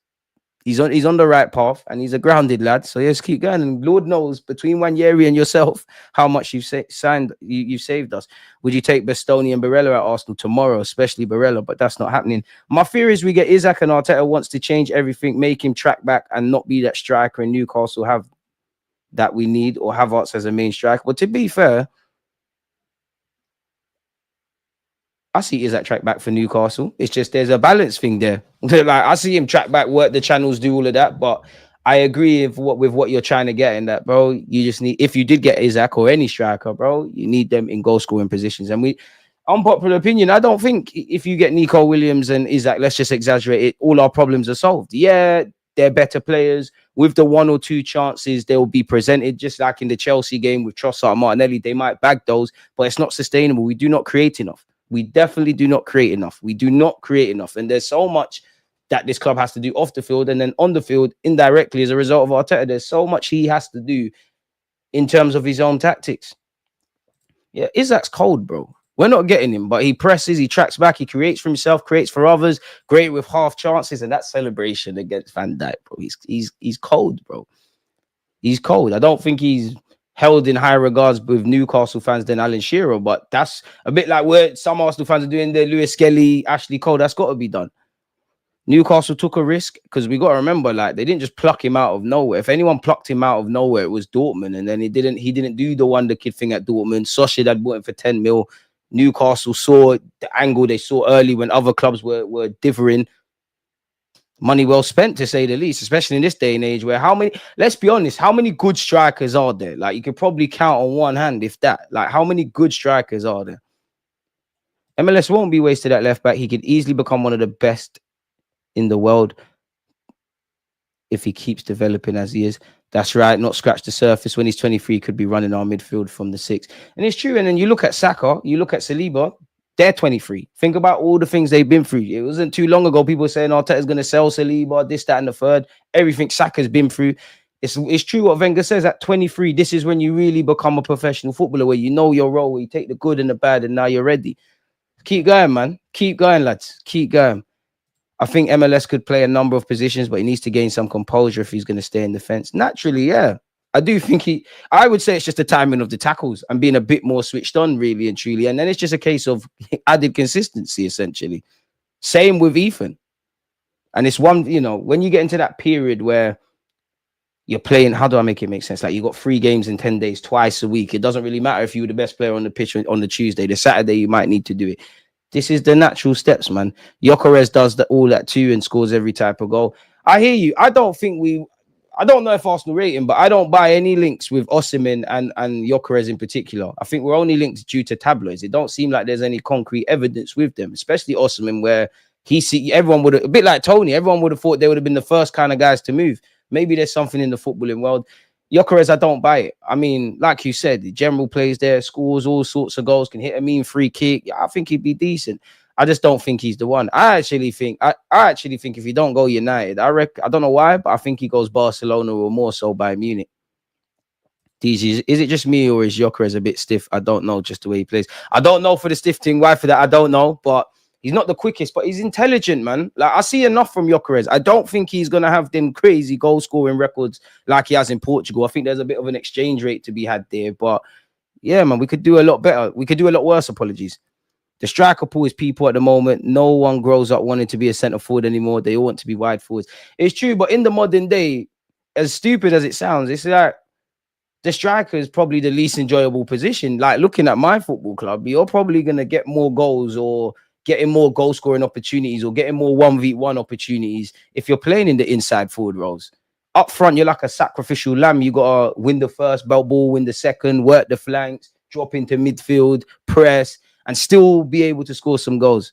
He's on the right path, and he's a grounded lad. So let's keep going. And Lord knows, between Wanyeri and yourself, how much you've saved us. Would you take Bastoni and Barella at Arsenal tomorrow, especially Barella? But that's not happening. My fear is we get Isak, and Arteta wants to change everything, make him track back and not be that striker, and Newcastle have that we need, or have Havertz as a main striker. But to be fair, I see Isak track back for Newcastle. It's just there's a balance thing there. Like, I see him track back, work the channels, do all of that. But I agree with what you're trying to get in that, bro. You just need, if you did get Isak or any striker, bro, you need them in goal scoring positions. And unpopular opinion, I don't think if you get Nico Williams and Isak, let's just exaggerate it, all our problems are solved. Yeah, they're better players. With the 1 or 2 chances, they will be presented, just like in the Chelsea game with Trossard and Martinelli. They might bag those, but it's not sustainable. We do not create enough. We definitely do not create enough. We do not create enough. And there's so much that this club has to do off the field, and then on the field, indirectly, as a result of Arteta, there's so much he has to do in terms of his own tactics. Yeah, Isak's cold, bro. We're not getting him, but he presses, he tracks back, he creates for himself, creates for others, great with half chances, and that celebration against Van Dijk, bro. He's cold, bro. He's cold. I don't think he's held in higher regards with Newcastle fans than Alan Shearer, but that's a bit like where some Arsenal fans are doing the Lewis-Skelly, Ashley Cole. That's got to be done. Newcastle took a risk, because we got to remember, like, they didn't just pluck him out of nowhere. If anyone plucked him out of nowhere, it was Dortmund, and then he didn't do the wonder kid thing at Dortmund. Solskjaer had bought him for 10 mil. Newcastle saw the angle they saw early when other clubs were differing. Money well spent, to say the least, especially in this day and age where let's be honest, how many good strikers are there? Like, you could probably count on one hand, if that. Like, how many good strikers are there? MLS won't be wasted at left back. He could easily become one of the best in the world if he keeps developing as he is. That's right, not scratch the surface. When he's 23, he could be running our midfield from the 6. And it's true. And then you look at Saka, you look at Saliba, they're 23. Think about all the things they've been through. It wasn't too long ago, people were saying Arteta's going to sell Saliba, this, that, and the third. Everything Saka's been through. It's true what Wenger says. At 23, this is when you really become a professional footballer, where you know your role, where you take the good and the bad, and now you're ready. Keep going, man. Keep going, lads. Keep going. I think MLS could play a number of positions, but he needs to gain some composure if he's going to stay in defense. Naturally, yeah. I do think I would say it's just the timing of the tackles and being a bit more switched on, really and truly. And then it's just a case of added consistency, essentially. Same with Ethan. And it's one, when you get into that period where you're playing. How do I make it make sense? Like you got 3 games in 10 days, twice a week. It doesn't really matter if you were the best player on the pitch on the Tuesday. The Saturday, you might need to do it. This is the natural steps, man. Gyökeres does all that too and scores every type of goal. I hear you. I don't know if Arsenal rate him, but I don't buy any links with Osimhen and Gyökeres in particular. I think we're only linked due to tabloids. It don't seem like there's any concrete evidence with them, especially Osimhen, where everyone would have, a bit like Tony, everyone would have thought they would have been the first kind of guys to move. Maybe there's something in the footballing world. Gyökeres, I don't buy it. I mean, like you said, the general plays there, scores all sorts of goals, can hit a mean free kick. Yeah, I think he'd be decent. I just don't think he's the one. I actually think if he don't go United, I don't know why, but I think he goes Barcelona or more so Bayern Munich. DG, is it just me or is Gyökeres a bit stiff? I don't know, just the way he plays. I don't know for the stiff thing. Why for that? I don't know, but he's not the quickest, but he's intelligent, man. Like I see enough from Gyökeres. I don't think he's gonna have them crazy goal scoring records like he has in Portugal. I think there's a bit of an exchange rate to be had there, but yeah, man, we could do a lot better. We could do a lot worse. Apologies. The striker pool is people at the moment. No one grows up wanting to be a centre forward anymore. They all want to be wide forwards. It's true, but in the modern day, as stupid as it sounds, it's like the striker is probably the least enjoyable position. Like looking at my football club, you're probably going to get more goals or getting more goal scoring opportunities or getting more 1v1 opportunities if you're playing in the inside forward roles. Up front, you're like a sacrificial lamb. You got to win the first ball, win the second, work the flanks, drop into midfield, press, and still be able to score some goals.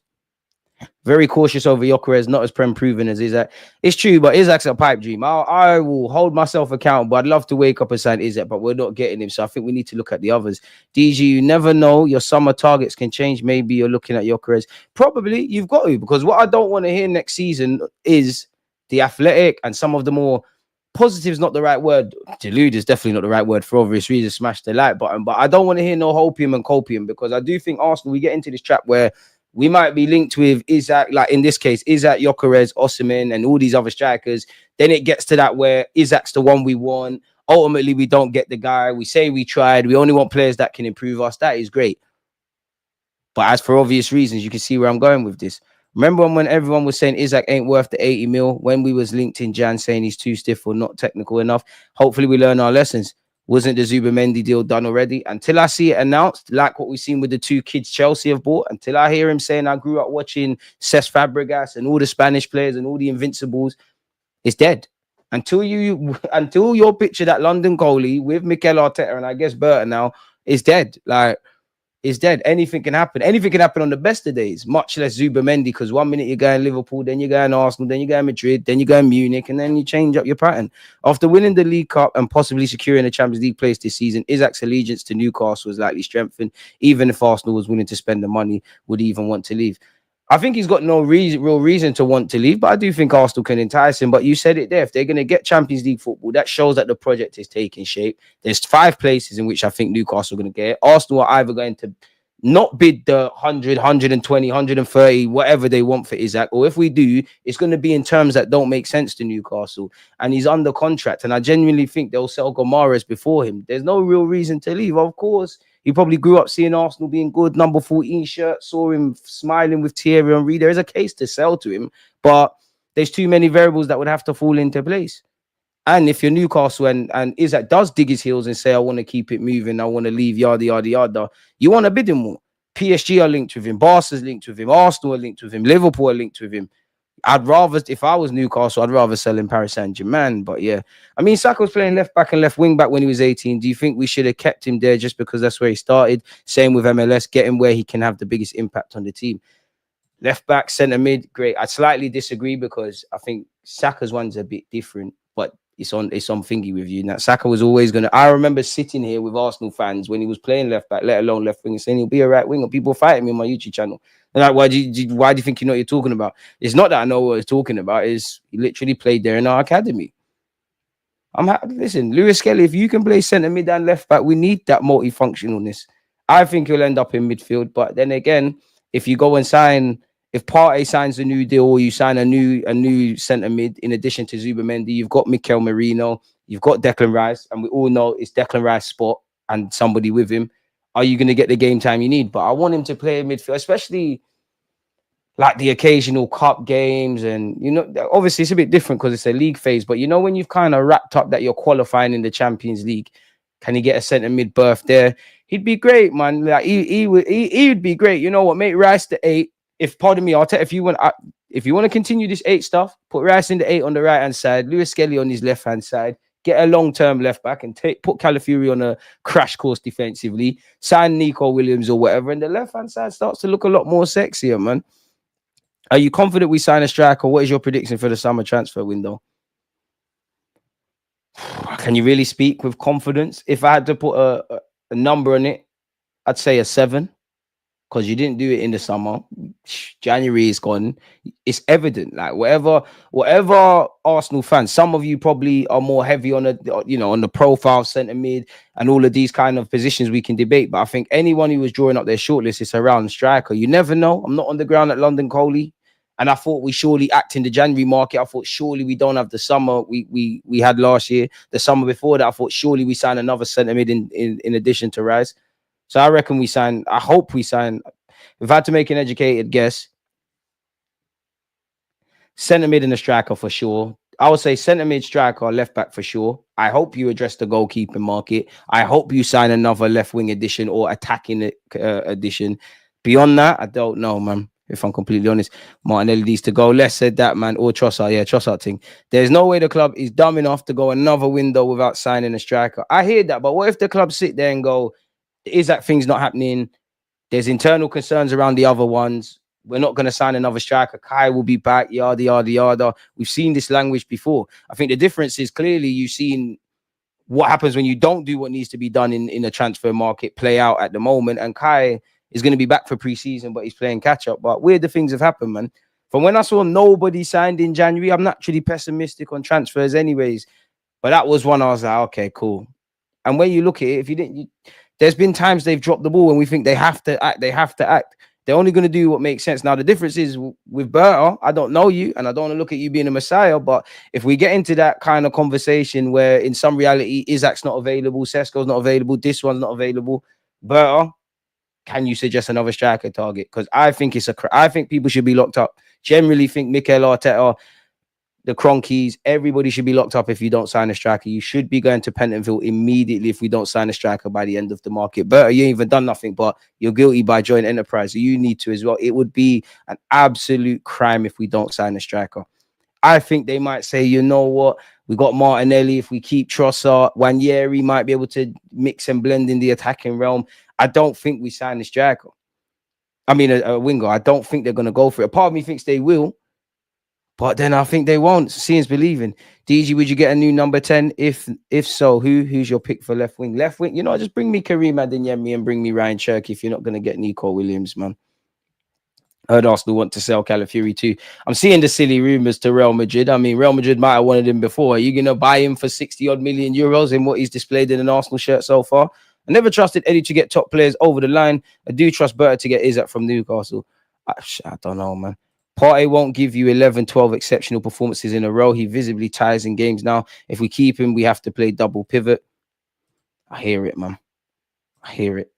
Very cautious over Gyökeres, not as proven as Isak. It's true, but Isak's a pipe dream. I will hold myself accountable. I'd love to wake up and sign Isak, but we're not getting him. So I think we need to look at the others. DG, you never know. Your summer targets can change. Maybe you're looking at Gyökeres. Probably you've got to, because what I don't want to hear next season is the athletic and some of the more positive is not the right word. Deluded is definitely not the right word for obvious reasons. Smash the like button. But I don't want to hear no hopium and copium, because I do think Arsenal, we get into this trap where we might be linked with Isak, like in this case, Isak, Gyökeres, Osimhen, and all these other strikers. Then it gets to that where Isak's the one we want. Ultimately, we don't get the guy. We say we tried. We only want players that can improve us. That is great. But as for obvious reasons, you can see where I'm going with this. Remember when everyone was saying Isak ain't worth the 80 mil, when we was linked in Jan saying he's too stiff or not technical enough? Hopefully we learn our lessons. Wasn't the Zubimendi deal done already? Until I see it announced, like what we've seen with the 2 kids Chelsea have bought, until I hear him saying I grew up watching Cesc Fabregas and all the Spanish players and all the Invincibles, it's dead. Until you're picture that London goalie with Mikel Arteta and I guess Berta now, it's dead. Like, it's dead. Anything can happen. Anything can happen on the best of days, much less Zubimendi, because 1 minute you're going Liverpool, then you're going Arsenal, then you're going Madrid, then you're going Munich, and then you change up your pattern. After winning the League Cup and possibly securing a Champions League place this season, Isak's allegiance to Newcastle was likely strengthened. Even if Arsenal was willing to spend the money, would he even want to leave? I think he's got no real reason to want to leave, but I do think Arsenal can entice him. But you said it there. If they're going to get Champions League football, that shows that the project is taking shape. There's 5 places in which I think Newcastle are going to get it. Arsenal are either going to not bid the 100, 120, 130, whatever they want for Isak, or if we do, it's going to be in terms that don't make sense to Newcastle. And he's under contract, and I genuinely think they'll sell Gomares before him. There's no real reason to leave. Of course, he probably grew up seeing Arsenal being good, number 14 shirt, saw him smiling with Thierry Henry. There is a case to sell to him, but there's too many variables that would have to fall into place. And if you're Newcastle and Isak does dig his heels and say, I want to keep it moving, I want to leave, yada, yada, yada, you want to bid him more. PSG are linked with him. Barca's linked with him. Arsenal are linked with him. Liverpool are linked with him. I'd rather, if I was Newcastle, I'd rather sell him Paris Saint-Germain. But yeah, I mean, Saka was playing left back and left wing back when he was 18. Do you think we should have kept him there just because that's where he started? Same with MLS, get him where he can have the biggest impact on the team. Left back, centre mid, great. I slightly disagree because I think Saka's one's a bit different, but it's on thingy with you. Now, Saka was always going to... I remember sitting here with Arsenal fans when he was playing left back, let alone left wing, and saying he'll be a right winger. People fighting me on my YouTube channel. They're like, why do you think you know what you're talking about? It's not that I know what he's talking about. It's he literally played there in our academy. Listen, Lewis-Skelly, if you can play centre mid and left back, we need that multifunctionalness. I think he'll end up in midfield. But then again, if you go and sign... If Partey signs a new deal or you sign a new centre mid in addition to Zubimendi, you've got Mikel Merino, you've got Declan Rice, and we all know it's Declan Rice's spot and somebody with him. Are you going to get the game time you need? But I want him to play in midfield, especially like the occasional cup games, and obviously it's a bit different because it's a league phase. But when you've kind of wrapped up that you're qualifying in the Champions League, can he get a centre mid berth there? He'd be great, man. Like he would be great. You know what? Make Rice the 8. If pardon me, Arteta, if you want to continue this 8 stuff, put Rice in the 8 on the right hand side, Lewis-Skelly on his left hand side. Get a long-term left back and put Calafiori on a crash course defensively. Sign Nico Williams or whatever, and the left-hand side starts to look a lot more sexier, man. Are you confident we sign a striker? What is your prediction for the summer transfer window? Can you really speak with confidence? If I had to put a number on it, I'd say a 7. Because you didn't do it in the summer. January is gone. It's evident. Like whatever Arsenal fans, some of you probably are more heavy on on the profile centre mid and all of these kind of positions we can debate. But I think anyone who was drawing up their shortlist is around striker. You never know. I'm not on the ground at London Coley. And I thought we surely act in the January market. I thought surely we don't have the summer we had last year. The summer before that, I thought surely we sign another centre mid in addition to Rice. So I reckon we sign. I hope we sign. If I had to make an educated guess, centre mid and a striker for sure. I would say centre mid, striker, left back for sure. I hope you address the goalkeeping market. I hope you sign another left wing addition or attacking addition. Beyond that, I don't know, man. If I'm completely honest, Martinelli needs to go. Less said that, man. Or Trossard, yeah, Trossard thing. There's no way the club is dumb enough to go another window without signing a striker. I hear that, but what if the club sit there and go, is that thing's not happening? There's internal concerns around the other ones. We're not going to sign another striker. Kai will be back, yada, yada, yada. We've seen this language before. I think the difference is clearly you've seen what happens when you don't do what needs to be done in a transfer market play out at the moment. And Kai is going to be back for pre-season, but he's playing catch-up. But weirder things have happened, man. From when I saw nobody signed in January, I'm naturally pessimistic on transfers anyways. But that was one I was like, okay, cool. And when you look at it, if you didn't... There's been times they've dropped the ball and we think they have to act. They have to act. They're only going to do what makes sense. Now, the difference is with Berta, I don't know you and I don't want to look at you being a messiah. But if we get into that kind of conversation where in some reality, Isak's not available, Sesko's not available, this one's not available, Berta, can you suggest another striker target? Because I think I think people should be locked up. Generally think Mikel Arteta, the Cronkies, everybody should be locked up if you don't sign a striker. You should be going to Pentonville immediately if we don't sign a striker by the end of the market. But you ain't even done nothing, but you're guilty by joint enterprise. So you need to as well. It would be an absolute crime if we don't sign a striker. I think they might say, you know what? We got Martinelli. If we keep Trossard, Wanyeri might be able to mix and blend in the attacking realm. I don't think we sign a striker. I mean, a winger. I don't think they're going to go for it. A part of me thinks they will. But then I think they won't. Seeing's believing. DG, would you get a new number 10? If so, who's your pick for left wing? Left wing, just bring me Kareem Adeyemi and bring me Ryan Cherky if you're not going to get Nico Williams, man. I heard Arsenal want to sell Calafiori too. I'm seeing the silly rumours to Real Madrid. I mean, Real Madrid might have wanted him before. Are you going to buy him for 60-odd million euros in what he's displayed in an Arsenal shirt so far? I never trusted Eddie to get top players over the line. I do trust Berta to get Isak from Newcastle. I don't know, man. Partey won't give you 11, 12 exceptional performances in a row. He visibly tires in games now. If we keep him, we have to play double pivot. I hear it, man. I hear it.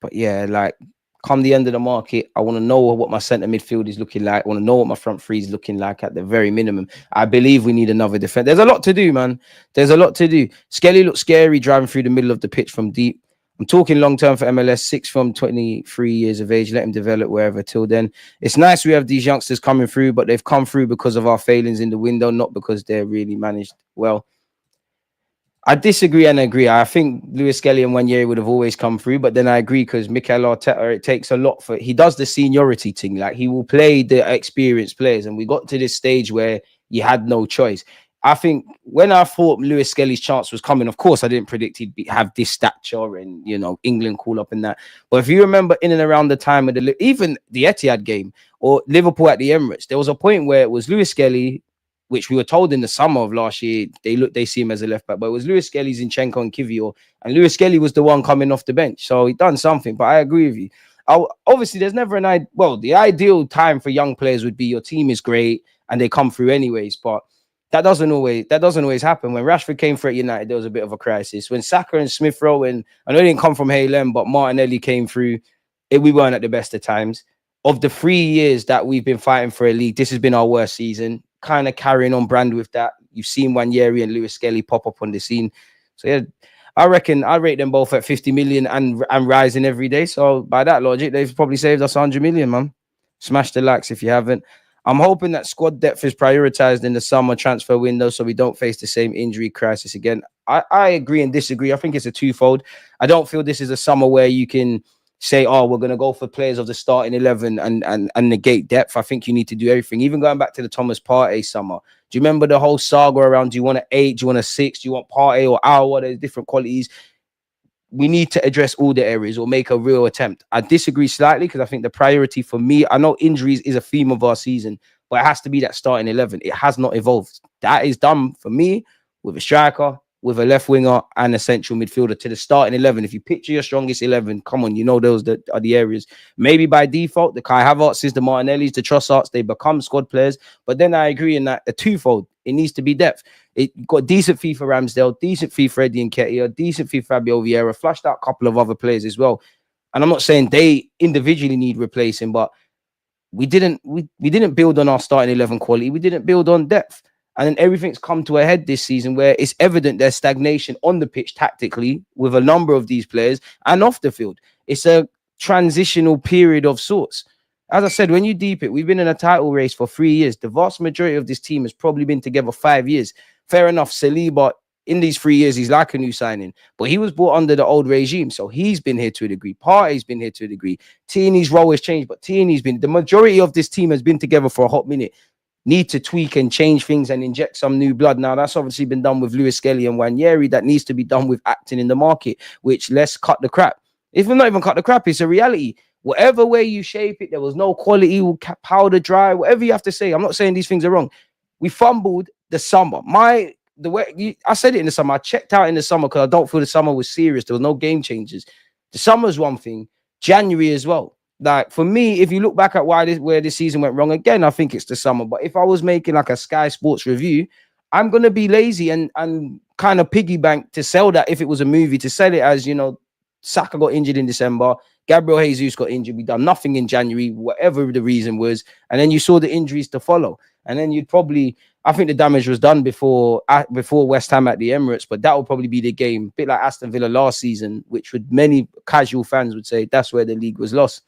But yeah, like, come the end of the market, I want to know what my centre midfield is looking like. I want to know what my front three is looking like at the very minimum. I believe we need another defence. There's a lot to do, man. There's a lot to do. Skelly looks scary driving through the middle of the pitch from deep. I'm talking long-term for MLS, 6 from 23 years of age. Let him develop wherever till then. It's nice we have these youngsters coming through, but they've come through because of our failings in the window, not because they're really managed well. I disagree and agree. I think Lewis-Skelly and Wanyeri would have always come through, but then I agree because Mikel Arteta, it takes a lot for... He does the seniority thing. Like, he will play the experienced players, and we got to this stage where you had no choice. I think when I thought Lewis-Skelly's chance was coming, of course, I didn't predict he'd have this stature and, England call up in that. But if you remember in and around the time of even the Etihad game or Liverpool at the Emirates, there was a point where it was Lewis-Skelly, which we were told in the summer of last year, they see him as a left back, but it was Lewis-Skelly, Zinchenko and Kivior, and Lewis-Skelly was the one coming off the bench. So he done something, but I agree with you. Obviously, there's never the ideal time for young players would be your team is great and they come through anyways, but that doesn't always happen. When Rashford came for United, there was a bit of a crisis. When Saka and Smith Rowe, and I know it didn't come from Halem, but Martinelli came through, we weren't at the best of times. of the 3 years that we've been fighting for a league, this has been our worst season. Kind of carrying on brand with that. You've seen Wanyeri and Lewis-Skelly pop up on the scene. So yeah, I reckon I rate them both at 50 million and rising every day. So by that logic, they've probably saved us 100 million, man. Smash the likes if you haven't. I'm hoping that squad depth is prioritized in the summer transfer window so we don't face the same injury crisis again. I agree and disagree. I think it's a twofold. I don't feel this is a summer where you can say, oh, we're going to go for players of the starting 11 and negate depth. I think you need to do everything. Even going back to the Thomas Partey summer. Do you remember the whole saga around, do you want an 8, do you want a 6, do you want Partey or Aouar? There's different qualities. We need to address all the areas or make a real attempt. I disagree slightly because I think the priority for me, I know injuries is a theme of our season, but it has to be that starting 11. It has not evolved. That is done for me with a striker, with a left winger and a central midfielder to the starting 11. If you picture your strongest 11, come on, you know those are the areas. Maybe by default, the Kai Havertz's, the Martinellis, the Trossards, they become squad players. But then I agree in that a twofold. It needs to be depth. It got decent fee for Ramsdale, decent fee for Eddie Nketiah, decent fee for Fabio Vieira, flushed out a couple of other players as well. And I'm not saying they individually need replacing, but we didn't build on our starting 11 quality. We didn't build on depth. And then everything's come to a head this season where it's evident there's stagnation on the pitch tactically with a number of these players and off the field. It's a transitional period of sorts. As I said, when you deep it, we've been in a title race for 3 years. The vast majority of this team has probably been together 5 years. Fair enough, Saliba, in these 3 years, he's like a new signing. But he was brought under the old regime, so he's been here to a degree. Partey's been here to a degree. Tierney's role has changed, but Tierney's been... The majority of this team has been together for a hot minute. Need to tweak and change things and inject some new blood. Now, that's obviously been done with Lewis-Skelly and Wanyeri. That needs to be done with acting in the market, which let's cut the crap. If we're not even cut the crap, it's a reality. Whatever way you shape it, there was no quality, powder dry, whatever you have to say. I'm not saying these things are wrong. We fumbled the summer. I said it in the summer. I checked out in the summer because I don't feel the summer was serious. There was no game changers. The summer's one thing. January as well. Like for me, if you look back at where this season went wrong, again, I think it's the summer. But if I was making like a Sky Sports review, I'm gonna be lazy and kind of piggy bank to sell that if it was a movie, to sell it as, you know, Saka got injured in December, Gabriel Jesus got injured, we done nothing in January, whatever the reason was, and then you saw the injuries to follow, and then you'd probably, I think the damage was done before West Ham at the Emirates, but that will probably be the game, a bit like Aston Villa last season, which would many casual fans would say that's where the league was lost.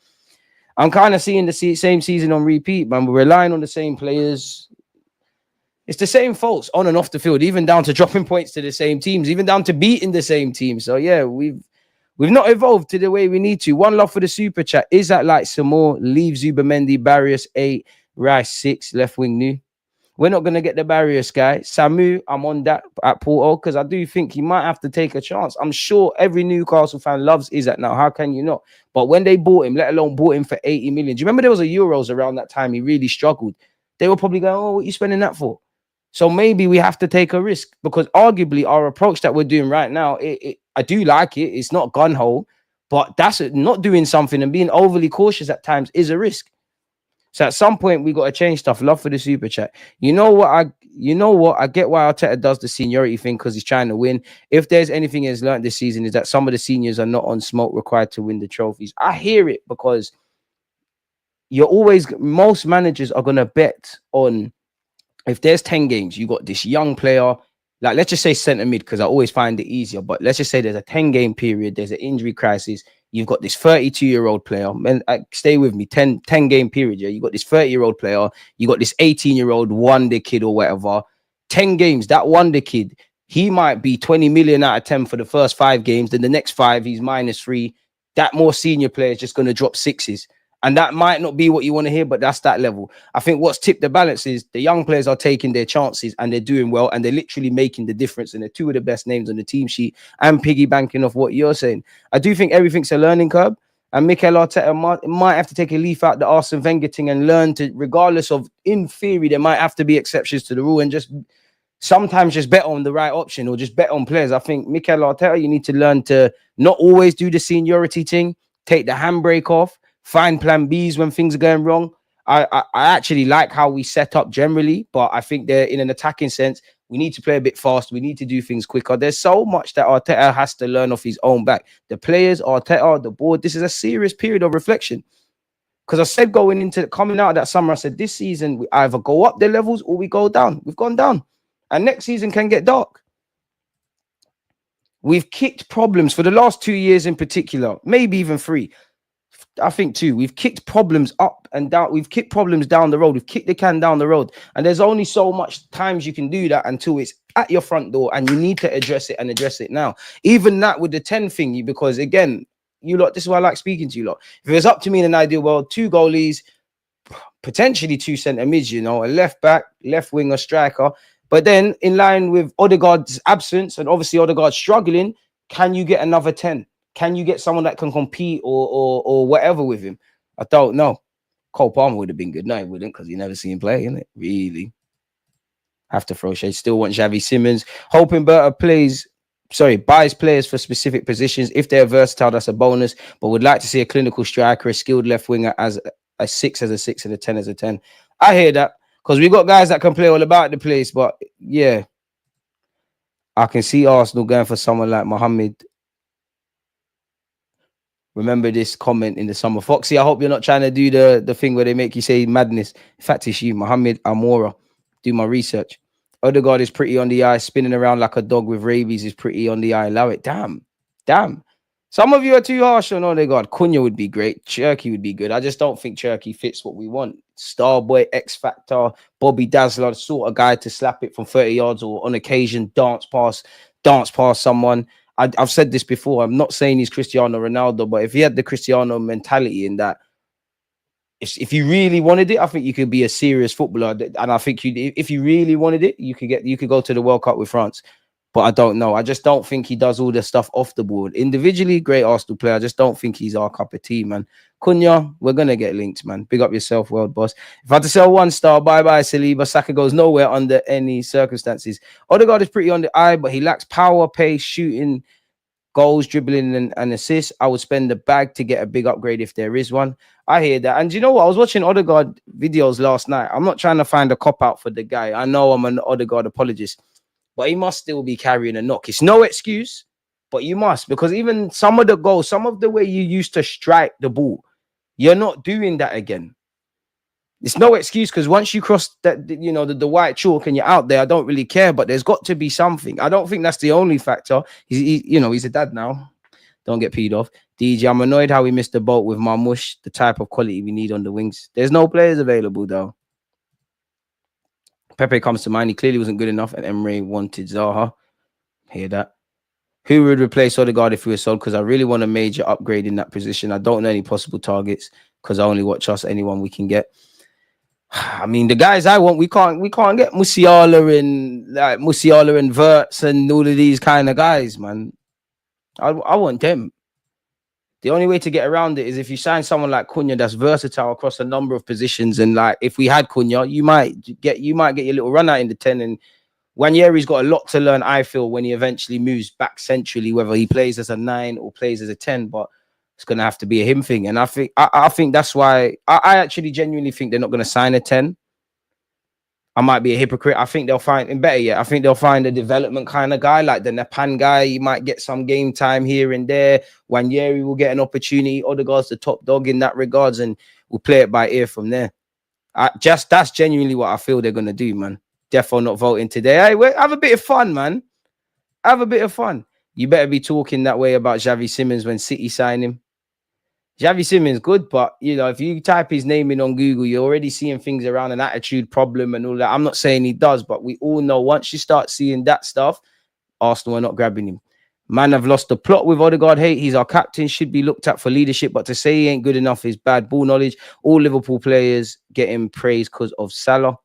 I'm kind of seeing the same season on repeat, man. We're relying on the same players. It's the same faults on and off the field, even down to dropping points to the same teams, even down to beating the same team. So yeah, we've not evolved to the way we need to. One love for the super chat. Is that like some more? Leave Zubamendi, Barrios 8, Rice 6, left wing new. We're not going to get the Barrios guy. Samu, I'm on that at Porto because I do think he might have to take a chance. I'm sure every Newcastle fan loves Isak now. How can you not? But when they bought him, let alone bought him for 80 million. Do you remember there was a Euros around that time? He really struggled. They were probably going, oh, what are you spending that for? So maybe we have to take a risk because arguably our approach that we're doing right now, I do like it. It's not gun-ho, but that's not doing something and being overly cautious at times is a risk. So at some point we got to change stuff. Love for the super chat. You know what? I get why Arteta does the seniority thing because he's trying to win. If there's anything he's learned this season is that some of the seniors are not on smoke required to win the trophies. I hear it because most managers are going to bet on, if there's 10 games, you got this young player, like let's just say centre mid, because I always find it easier, but let's just say there's a 10-game period, there's an injury crisis, you've got this 32-year-old player, and stay with me, 10-game period, yeah, you got this 30-year-old player, you got this 18-year-old wonder kid or whatever, 10 games, that wonder kid, he might be 20 million out of 10 for the first 5 games, then the next 5, he's -3, that more senior player is just going to drop 6s. And that might not be what you want to hear, but that's that level. I think what's tipped the balance is the young players are taking their chances and they're doing well and they're literally making the difference. And they're 2 of the best names on the team sheet and piggy banking off what you're saying. I do think everything's a learning curve. And Mikel Arteta might have to take a leaf out the Arsene Wenger thing and learn to, regardless of, in theory, there might have to be exceptions to the rule and just sometimes just bet on the right option or just bet on players. I think Mikel Arteta, you need to learn to not always do the seniority thing, take the handbrake off, find plan Bs when things are going wrong. I actually like how we set up generally, but I think they're in an attacking sense. We need to play a bit fast. We need to do things quicker. There's so much that Arteta has to learn off his own back. The players, Arteta, the board, this is a serious period of reflection. Because I said coming out of that summer, I said this season we either go up the levels or we go down. We've gone down. And next season can get dark. We've kicked problems for the last 2 years in particular, maybe even 3. I think 2. We've kicked problems up and down. We've kicked problems down the road. We've kicked the can down the road. And there's only so much times you can do that until it's at your front door and you need to address it and address it now. Even that with the 10 thingy, because again, you lot, this is why I like speaking to you lot. If it was up to me in an ideal world, 2 goalies, potentially 2 centre mids, you know, a left back, left winger, striker. But then in line with Odegaard's absence and obviously Odegaard struggling, can you get another 10? Can you get someone that can compete or whatever with him? I don't know. Cole Palmer would have been good. No, he wouldn't, because you never see him play, innit? Really. Have to throw shade. Still want Xavi Simons. Hoping Berta buys players for specific positions. If they're versatile, that's a bonus. But would like to see a clinical striker, a skilled left winger as a 6 as a 6 and a 10 as a 10. I hear that. Because we got guys that can play all about the place. But yeah, I can see Arsenal going for someone like Mohamed. Remember this comment in the summer. Foxy, I hope you're not trying to do the thing where they make you say madness. In fact, it's you, Mohamed Amora. Do my research. Odegaard is pretty on the eye. Spinning around like a dog with rabies is pretty on the eye. Allow it. Damn. Some of you are too harsh on Odegaard. Cunha would be great. Cherky would be good. I just don't think Cherky fits what we want. Starboy, X Factor, Bobby Dazzler, the sort of guy to slap it from 30 yards or on occasion dance past someone. I've said this before. I'm not saying he's Cristiano Ronaldo, but if he had the Cristiano mentality in that, if you really wanted it, I think you could be a serious footballer. And I think if you really wanted it, you could go to the World Cup with France. But I don't know. I just don't think he does all the stuff off the board. Individually, great Arsenal player. I just don't think he's our cup of tea, man. Cunha, we're going to get linked, man. Big up yourself, world boss. If I had to sell 1 star, bye-bye, Saliba. Saka goes nowhere under any circumstances. Odegaard is pretty on the eye, but he lacks power, pace, shooting, goals, dribbling, and assists. I would spend the bag to get a big upgrade if there is one. I hear that. And you know what? I was watching Odegaard videos last night. I'm not trying to find a cop-out for the guy. I know I'm an Odegaard apologist. But he must still be carrying a knock. It's no excuse, but you must. Because even some of the goals, some of the way you used to strike the ball, you're not doing that again. It's no excuse, because once you cross that, you know, the white chalk and you're out there, I don't really care. But there's got to be something. I don't think that's the only factor. He's a dad now. Don't get peed off. DJ, I'm annoyed how we missed the boat with Marmoush, the type of quality we need on the wings. There's no players available, though. Pepe comes to mind. He clearly wasn't good enough, and Emre wanted Zaha. Hear that? Who would replace Odegaard if we were sold? Because I really want a major upgrade in that position. I don't know any possible targets because I only watch anyone we can get. I mean, the guys I want, we can't get Musiala and Verts and all of these kind of guys, man. I want them. The only way to get around it is if you sign someone like Cunha that's versatile across a number of positions. And like, if we had Cunha, you might get your little run out in the 10. And Wanyeri's got a lot to learn, I feel, when he eventually moves back centrally, whether he plays as a 9 or plays as a 10. But it's going to have to be a him thing. And I think that's why I actually genuinely think they're not going to sign a 10. I might be a hypocrite. I think they'll find, and better yet, I think they'll find a development kind of guy, like the Nepan guy. He might get some game time here and there. Wanyeri will get an opportunity. Odegaard's the top dog in that regards, and we'll play it by ear from there. That's genuinely what I feel they're going to do, man. Defo not voting today. Hey, have a bit of fun, man. Have a bit of fun. You better be talking that way about Xavi Simons when City sign him. Xavi Simons good, but you know, if you type his name in on Google, you're already seeing things around an attitude problem and all that. I'm not saying he does, but we all know once you start seeing that stuff, Arsenal are not grabbing him. Man, I've lost the plot with Odegaard hate. He's our captain, should be looked at for leadership, but to say he ain't good enough is bad ball knowledge. All Liverpool players getting praised because of Salah.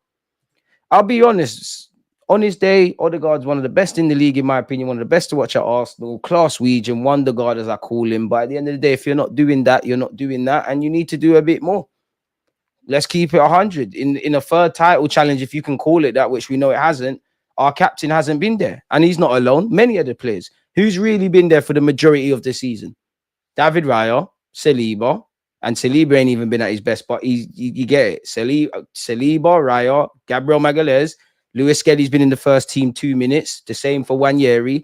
I'll be honest. On his day, Odegaard's one of the best in the league, in my opinion, one of the best to watch at Arsenal, class Norwegian, wonder guard, as I call him. But at the end of the day, if you're not doing that, you're not doing that, and you need to do a bit more. Let's keep it 100. In a third title challenge, if you can call it that, which we know it hasn't, our captain hasn't been there, and he's not alone. Many other players. Who's really been there for the majority of the season? David Raya, Saliba, and Saliba ain't even been at his best, but you get it. Saliba, Raya, Gabriel Magalhaes, Lewis-Skelly's been in the first team 2 minutes. The same for Wanyeri.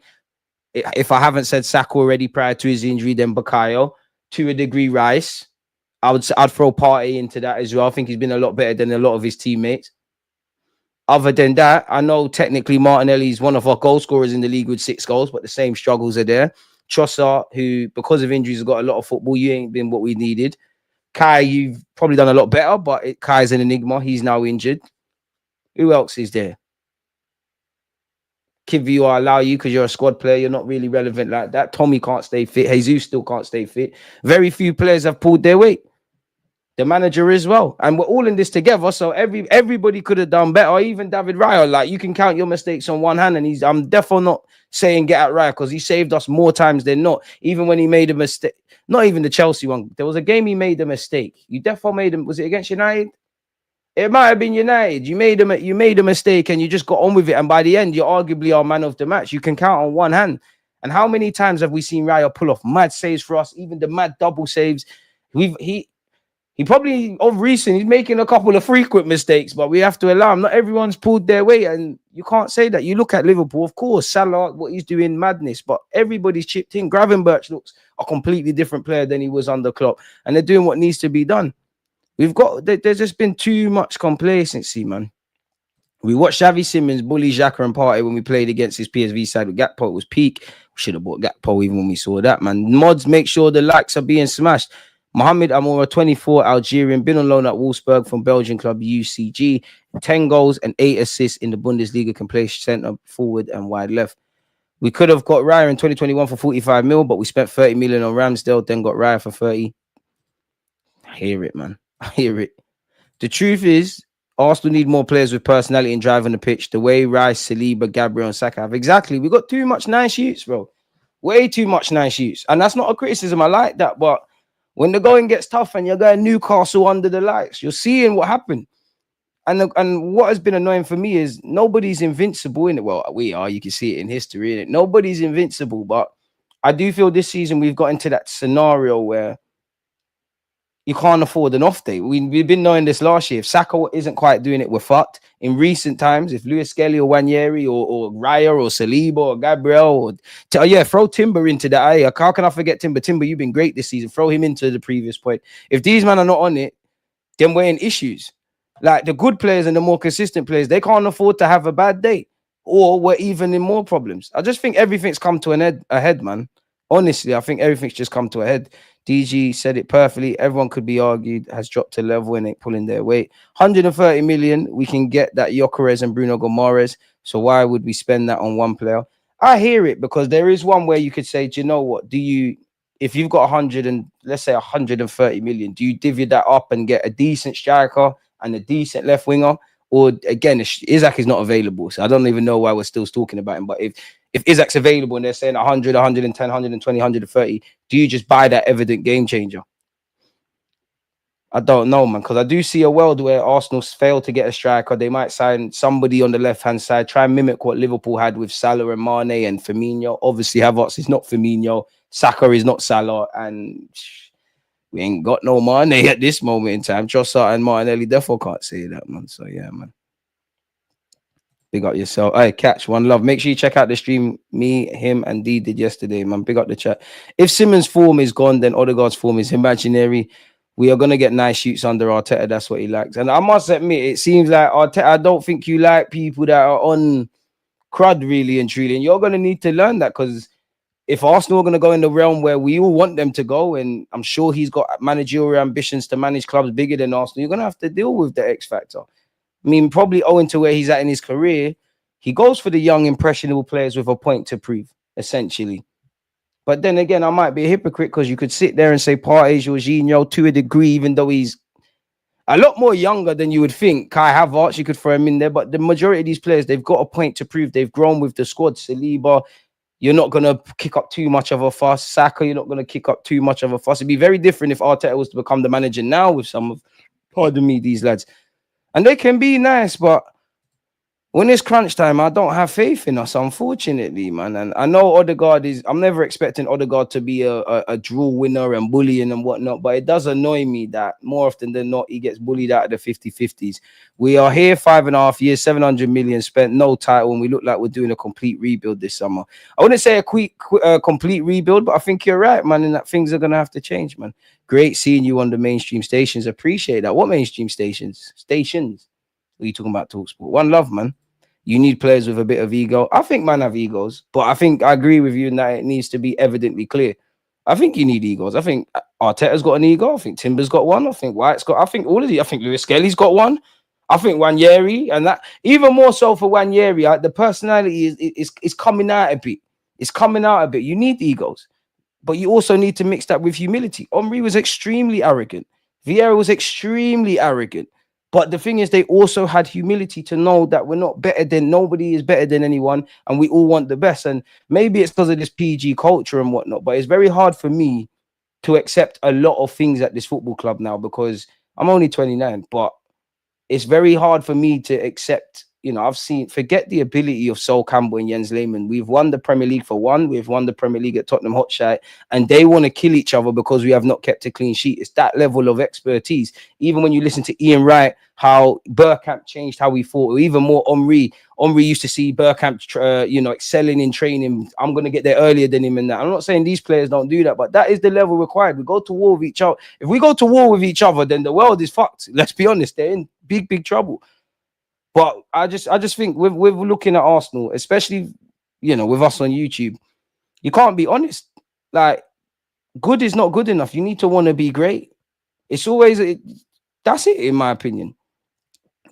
If I haven't said Saka already prior to his injury, then Bakayo. To a degree, Rice. I'd throw Partey into that as well. I think he's been a lot better than a lot of his teammates. Other than that, I know technically Martinelli is one of our goal scorers in the league with 6 goals, but the same struggles are there. Trossard, who because of injuries has got a lot of football, you ain't been what we needed. Kai, you've probably done a lot better, but Kai's an enigma. He's now injured. Who else is there? Kivu, I allow you because you're a squad player. You're not really relevant like that. Tommy can't stay fit. Jesus still can't stay fit. Very few players have pulled their weight. The manager as well. And we're all in this together. So everybody could have done better. Even David Raya, like you can count your mistakes on one hand. And I'm definitely not saying get at Raya because he saved us more times than not. Even when he made a mistake, not even the Chelsea one. There was a game he made a mistake. You definitely made him. Was it against United? It might have been United. You made a mistake and you just got on with it. And by the end, you're arguably our man of the match. You can count on one hand. And how many times have we seen Raya pull off mad saves for us? Even the mad double saves. He probably of recent, he's making a couple of frequent mistakes, but we have to allow him. Not everyone's pulled their weight, and you can't say that. You look at Liverpool, of course, Salah, what he's doing, madness, but everybody's chipped in. Gravenberch looks a completely different player than he was under Klopp, and they're doing what needs to be done. There's just been too much complacency, man. We watched Xavi Simons bully Xhaka and Partey when we played against his PSV side with Gakpo. It was peak. We should have bought Gakpo even when we saw that, man. Mods, make sure the likes are being smashed. Mohamed Amoura, 24, Algerian, been on loan at Wolfsburg from Belgian club UCG. 10 goals and 8 assists in the Bundesliga, can play centre, forward and wide left. We could have got Raya in 2021 for 45 mil, but we spent 30 million on Ramsdale, then got Raya for 30. I hear it, man. I hear it. The truth is, Arsenal need more players with personality and drive on the pitch, the way Rice, Saliba, Gabriel and Saka have. Exactly. We got too much nice youths, bro. Way too much nice youths. And that's not a criticism. I like that, but when the going gets tough and you're going Newcastle under the lights, you're seeing what happened. And what has been annoying for me is nobody's invincible in it. Well, we are. You can see it in history, innit? Nobody's invincible. But I do feel this season we've got into that scenario where you can't afford an off day. We've been knowing this last year. If Saka isn't quite doing it, we're fucked. In recent times, if Lewis-Skelly or Wanyeri or Raya or Saliba or Gabriel throw Timber into that. How can I forget Timber? Timber, you've been great this season. Throw him into the previous point. If these men are not on it, then we're in issues. Like the good players and the more consistent players, they can't afford to have a bad day, or we're even in more problems. I just think everything's come to a head, man. Honestly, I think everything's just come to a head. DG said it perfectly. Everyone could be argued has dropped to level and ain't pulling their weight. 130 million, we can get that Gyökeres and Bruno Gomes. So why would we spend that on one player? I hear it because there is one where you could say, do you know what? If you've got 100 and let's say 130 million, do you divvy that up and get a decent striker and a decent left winger? Or again, Isak is not available, so I don't even know why we're still talking about him. But if Isak's available and they're saying 100, 110, 120, 130, do you just buy that evident game changer? I don't know, man, because I do see a world where Arsenal's fail to get a striker. They might sign somebody on the left-hand side, try and mimic what Liverpool had with Salah and Mane and Firmino. Obviously, Havertz is not Firmino. Saka is not Salah. And we ain't got no Mane at this moment in time. Trossard and Martinelli definitely can't say that, man. So, yeah, man. Big up yourself. Hey, Catch, one love. Make sure you check out the stream me, him, and D did yesterday, man. Big up the chat. If Simmons' form is gone, then Odegaard's form is imaginary. We are going to get nice shoots under Arteta. That's what he likes. And I must admit, it seems like Arteta, I don't think you like people that are on crud, really and truly. And you're going to need to learn that, because if Arsenal are going to go in the realm where we all want them to go, and I'm sure he's got managerial ambitions to manage clubs bigger than Arsenal, you're going to have to deal with the X factor. I mean, probably owing to where he's at in his career, he goes for the young, impressionable players with a point to prove, essentially. But then again, I might be a hypocrite, because you could sit there and say Partey, Jorginho, to a degree, even though he's a lot more younger than you would think. Kai Havertz, you could throw him in there. But the majority of these players, they've got a point to prove. They've grown with the squad. Saliba, you're not going to kick up too much of a fuss. Saka, you're not going to kick up too much of a fuss. It'd be very different if Arteta was to become the manager now with some of, pardon me, these lads. And they can be nice, but when it's crunch time, I don't have faith in us, unfortunately, man. And I know Odegaard is. I'm never expecting Odegaard to be a draw winner and bullying and whatnot, but it does annoy me that more often than not he gets bullied out of the 50-50s. We are here 5.5 years, 700 million spent, no title, and we look like we're doing a complete rebuild this summer. I wouldn't say a complete rebuild, but I think you're right, man, and that things are gonna have to change, man. Great seeing you on the mainstream stations. Appreciate that. What mainstream stations? Stations? What are you talking about? Talksport. One love, man. You need players with a bit of ego. I think man have egos, but I think I agree with you in that it needs to be evidently clear. I think you need egos. I think Arteta's got an ego. I think Timber's got one. I think White's got. I think all of the. I think Lewis-Skelly's got one. I think Wanyeri, and that even more so for Wanyeri, the personality is coming out a bit. It's coming out a bit. You need egos, but you also need to mix that with humility. Henry was extremely arrogant. Vieira was extremely arrogant. But the thing is, they also had humility to know that we're not better than, nobody is better than anyone, and we all want the best. And maybe it's because of this PG culture and whatnot, but it's very hard for me to accept a lot of things at this football club now because I'm only 29, but it's very hard for me to accept. You know, forget the ability of Sol Campbell and Jens Lehmann. We've won the Premier League for one. We've won the Premier League at Tottenham Hotspur, and they want to kill each other because we have not kept a clean sheet. It's that level of expertise. Even when you listen to Ian Wright, how Bergkamp changed how we fought, or even more Henry. Henry used to see Bergkamp, excelling in training. I'm going to get there earlier than him and that. I'm not saying these players don't do that, but that is the level required. We go to war with each other. If we go to war with each other, then the world is fucked. Let's be honest. They're in big trouble. But I just think we're looking at Arsenal, especially, with us on YouTube, you can't be honest. Like, good is not good enough. You need to want to be great. It's always, that's it, in my opinion.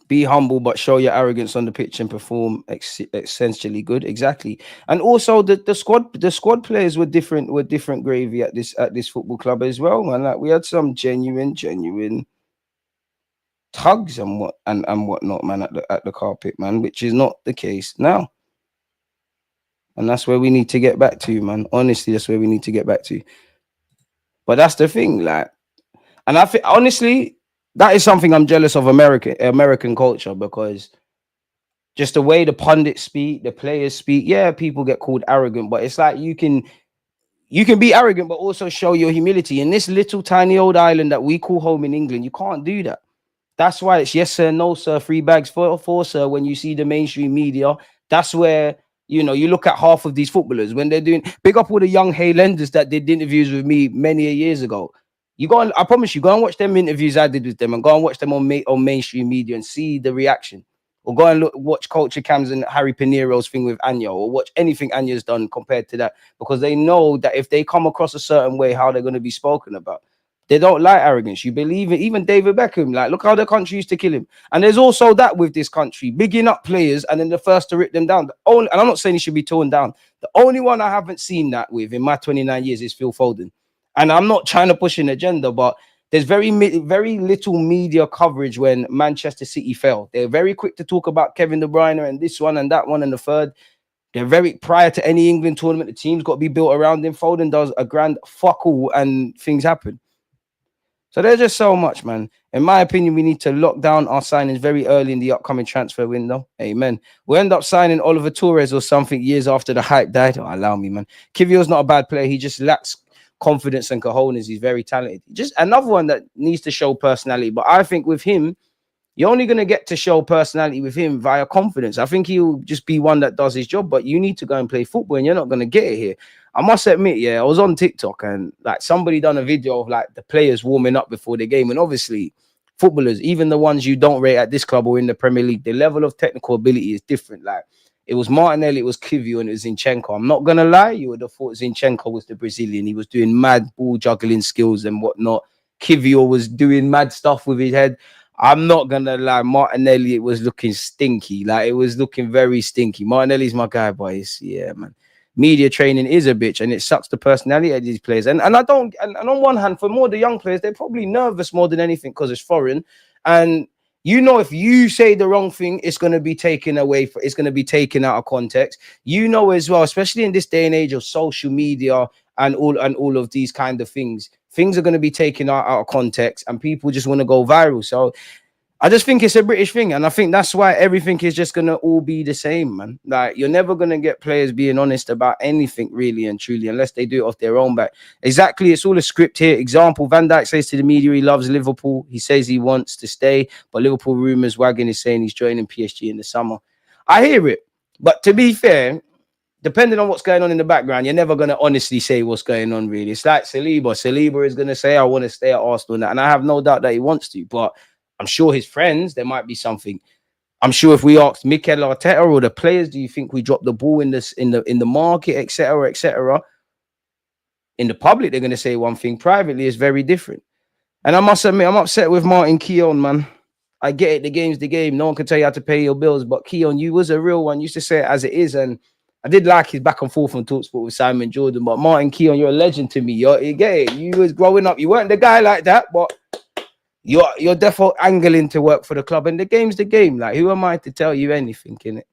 Be humble, but show your arrogance on the pitch and perform essentially good. Exactly. And also the squad players were different gravy at this football club as well, man. Like, we had some genuine tugs and whatnot, man, at the carpet, man, which is not the case now. And that's where we need to get back to, man. Honestly, that's where we need to get back to. But that's the thing, like, and I think honestly, that is something I'm jealous of American culture, because just the way the pundits speak, the players speak, yeah, people get called arrogant, but it's like you can be arrogant, but also show your humility. In this little tiny old island that we call home in England, you can't do that. That's why it's yes, sir, no, sir, 3 bags for sir. When you see the mainstream media, that's where, you look at half of these footballers when they're doing, big up all the young Haylenders that did interviews with me many years ago. You go on, I promise you, go and watch them interviews I did with them and go and watch them on mainstream media and see the reaction. Or go and watch Culture Cams and Harry Pinero's thing with Anya, or watch anything Anya's done compared to that, because they know that if they come across a certain way, how they're going to be spoken about. They don't like arrogance. You believe it. Even David Beckham, like, look how the country used to kill him. And there's also that with this country, bigging up players and then the first to rip them down. And I'm not saying he should be torn down. The only one I haven't seen that with in my 29 years is Phil Foden. And I'm not trying to push an agenda, but there's very little media coverage when Manchester City fell. They're very quick to talk about Kevin De Bruyne and this one and that one and the third. They're very, prior to any England tournament, the team's got to be built around him. Foden does a grand fuck all and things happen. So there's just so much, man. In my opinion, we need to lock down our signings very early in the upcoming transfer window. Amen. We'll end up signing Oliver Torres or something years after the hype died. Oh, allow me, man. Kivio's not a bad player. He just lacks confidence and cojones. He's very talented. Just another one that needs to show personality. But I think with him, you're only going to get to show personality with him via confidence. I think he'll just be one that does his job, but you need to go and play football, and you're not going to get it here. I must admit, yeah, I was on TikTok and like somebody done a video of like the players warming up before the game. And obviously footballers, even the ones you don't rate at this club or in the Premier League, the level of technical ability is different. Like, it was Martinelli, it was Kivio, and it was Zinchenko. I'm not going to lie, you would have thought Zinchenko was the Brazilian. He was doing mad ball juggling skills and whatnot. Kivio was doing mad stuff with his head. I'm not going to lie, Martinelli, it was looking stinky. Like, it was looking very stinky. Martinelli's my guy, boys. Yeah, man. Media training is a bitch, and it sucks the personality of these players. And on one hand, for more the young players, they're probably nervous more than anything because it's foreign. And if you say the wrong thing, it's going to be taken away. It's going to be taken out of context. As well, especially in this day and age of social media and all of these kind of things are going to be taken out of context, and people just want to go viral. So I just think it's a British thing, and I think that's why everything is just gonna all be the same, man. Like you're never gonna get players being honest about anything really and truly, unless they do it off their own back. Exactly, it's all a script here. Example: Van Dijk says to the media he loves Liverpool. He says he wants to stay, but Liverpool rumors wagon is saying he's joining PSG in the summer. I hear it, but to be fair, depending on what's going on in the background, you're never going to honestly say what's going on, really. It's like Saliba. Saliba is going to say, I want to stay at Arsenal. And I have no doubt that he wants to. But I'm sure his friends, there might be something. I'm sure if we asked Mikel Arteta or the players, do you think we dropped the ball in the market, etc., etc.? In the public, they're going to say one thing. Privately, it's very different. And I must admit, I'm upset with Martin Keown, man. I get it. The game's the game. No one can tell you how to pay your bills. But Keown, you was a real one. You used to say it as it is. And I did like his back and forth on TalkSport with Simon Jordan, but Martin Keown, you're a legend to me. You get it. You was growing up. You weren't the guy like that, but you're definitely angling to work for the club. And the game's the game. Like, who am I to tell you anything, innit?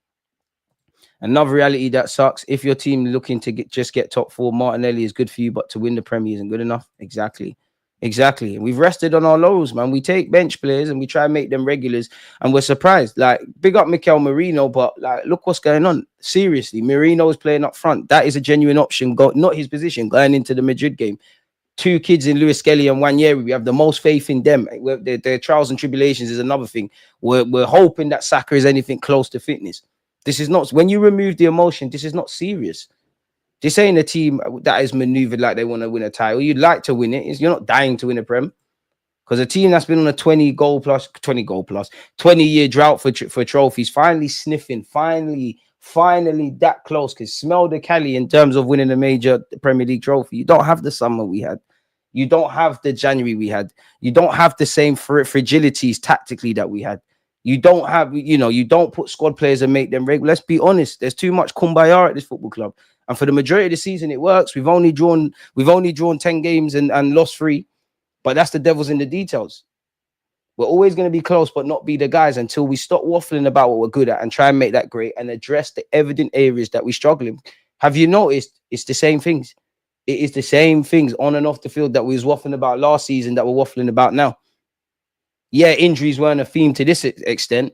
Another reality that sucks. If your team looking to just get top four, Martinelli is good for you, but to win the Premier isn't good enough. Exactly. We've rested on our laurels, man. We take bench players and we try and make them regulars, and we're surprised. Like, big up Mikel Merino, but like, look what's going on. Seriously, Merino is playing up front. That is a genuine option. Not his position going into the Madrid game. 2 kids in Lewis-Skelly and 1 year. We have the most faith in them. Their trials and tribulations is another thing. We're hoping that Saka is anything close to fitness. This is not, when you remove the emotion, this is not serious. This ain't a team that is maneuvered like they want to win a title. You'd like to win it. You're not dying to win a Prem. Because a team that's been on a 20 20-year drought for trophies, finally sniffing, finally that close, can smell the Cali in terms of winning a major Premier League trophy. You don't have the summer we had. You don't have the January we had. You don't have the same fragilities tactically that we had. You don't have, you don't put squad players and make them regular. Let's be honest. There's too much kumbaya at this football club. And for the majority of the season, it works. We've only drawn 10 games and lost 3. But that's the devil's in the details. We're always going to be close, but not be the guys until we stop waffling about what we're good at and try and make that great and address the evident areas that we struggle in. Have you noticed it's the same things? It is the same things on and off the field that we was waffling about last season that we're waffling about now. Yeah, injuries weren't a theme to this extent,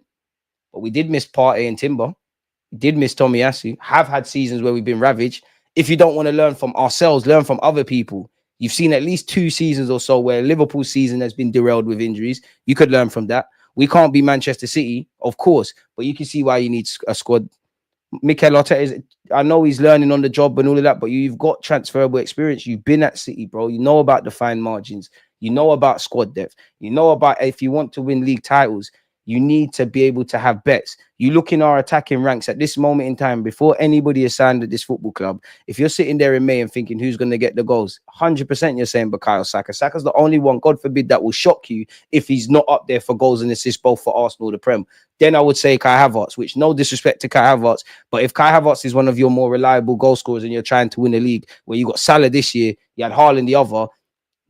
but we did miss Partey and Timber. We did miss Tomiyasu. Have had seasons where we've been ravaged. If you don't want to learn from ourselves, learn from other people. You've seen at least 2 seasons or so where Liverpool's season has been derailed with injuries. You could learn from that. We can't be Manchester City, of course, but you can see why you need a squad. Mikel Arteta I know he's learning on the job and all of that, but you've got transferable experience. You've been at City, bro. You know about the fine margins. You know about squad depth. You know about if you want to win league titles, you need to be able to have bets. You look in our attacking ranks at this moment in time, before anybody is signed at this football club, if you're sitting there in May and thinking who's going to get the goals, 100% you're saying Bukayo Saka. Saka's the only one, God forbid, that will shock you if he's not up there for goals and assists, both for Arsenal or the Prem. Then I would say Kai Havertz, which no disrespect to Kai Havertz, but if Kai Havertz is one of your more reliable goal scorers and you're trying to win a league where you got Salah this year, you had Haaland the other,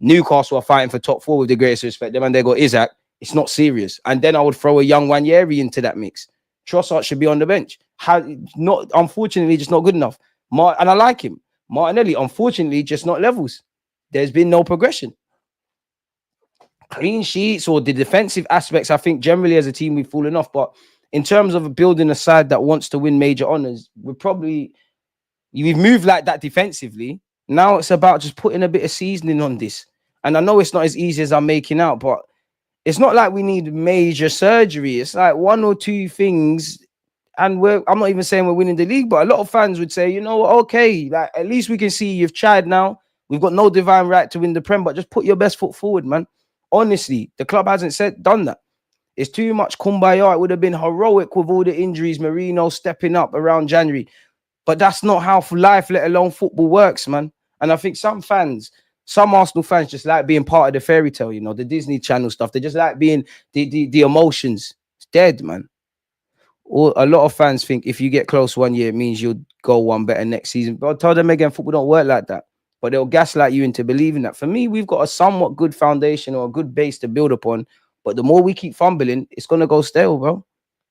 Newcastle are fighting for top 4 with the greatest respect, them and they got Isak. It's not serious. And then I would throw a young Wanyeri into that mix. Trossard should be on the bench. Unfortunately, just not good enough. And I like him. Martinelli, unfortunately, just not levels. There's been no progression. Clean sheets or the defensive aspects, I think generally as a team we've fallen off. But in terms of building a side that wants to win major honours, we've moved like that defensively. Now it's about just putting a bit of seasoning on this. And I know it's not as easy as I'm making out, but it's not like we need major surgery. It's like 1 or 2 things. And I'm not even saying we're winning the league, but a lot of fans would say, you know what, okay, like at least we can see you've tried now. We've got no divine right to win the Prem, but just put your best foot forward, man. Honestly, the club hasn't done that. It's too much kumbaya. It would have been heroic with all the injuries, Marino stepping up around January. But that's not how life, let alone football, works, man. And I think some Arsenal fans just like being part of the fairy tale, the Disney Channel stuff. They just like being the emotions. It's dead, man. Or a lot of fans think if you get close 1 year, it means you'll go one better next season. But I'll tell them again, football don't work like that. But they'll gaslight you into believing that. For me, we've got a somewhat good foundation or a good base to build upon. But the more we keep fumbling, it's going to go stale, bro.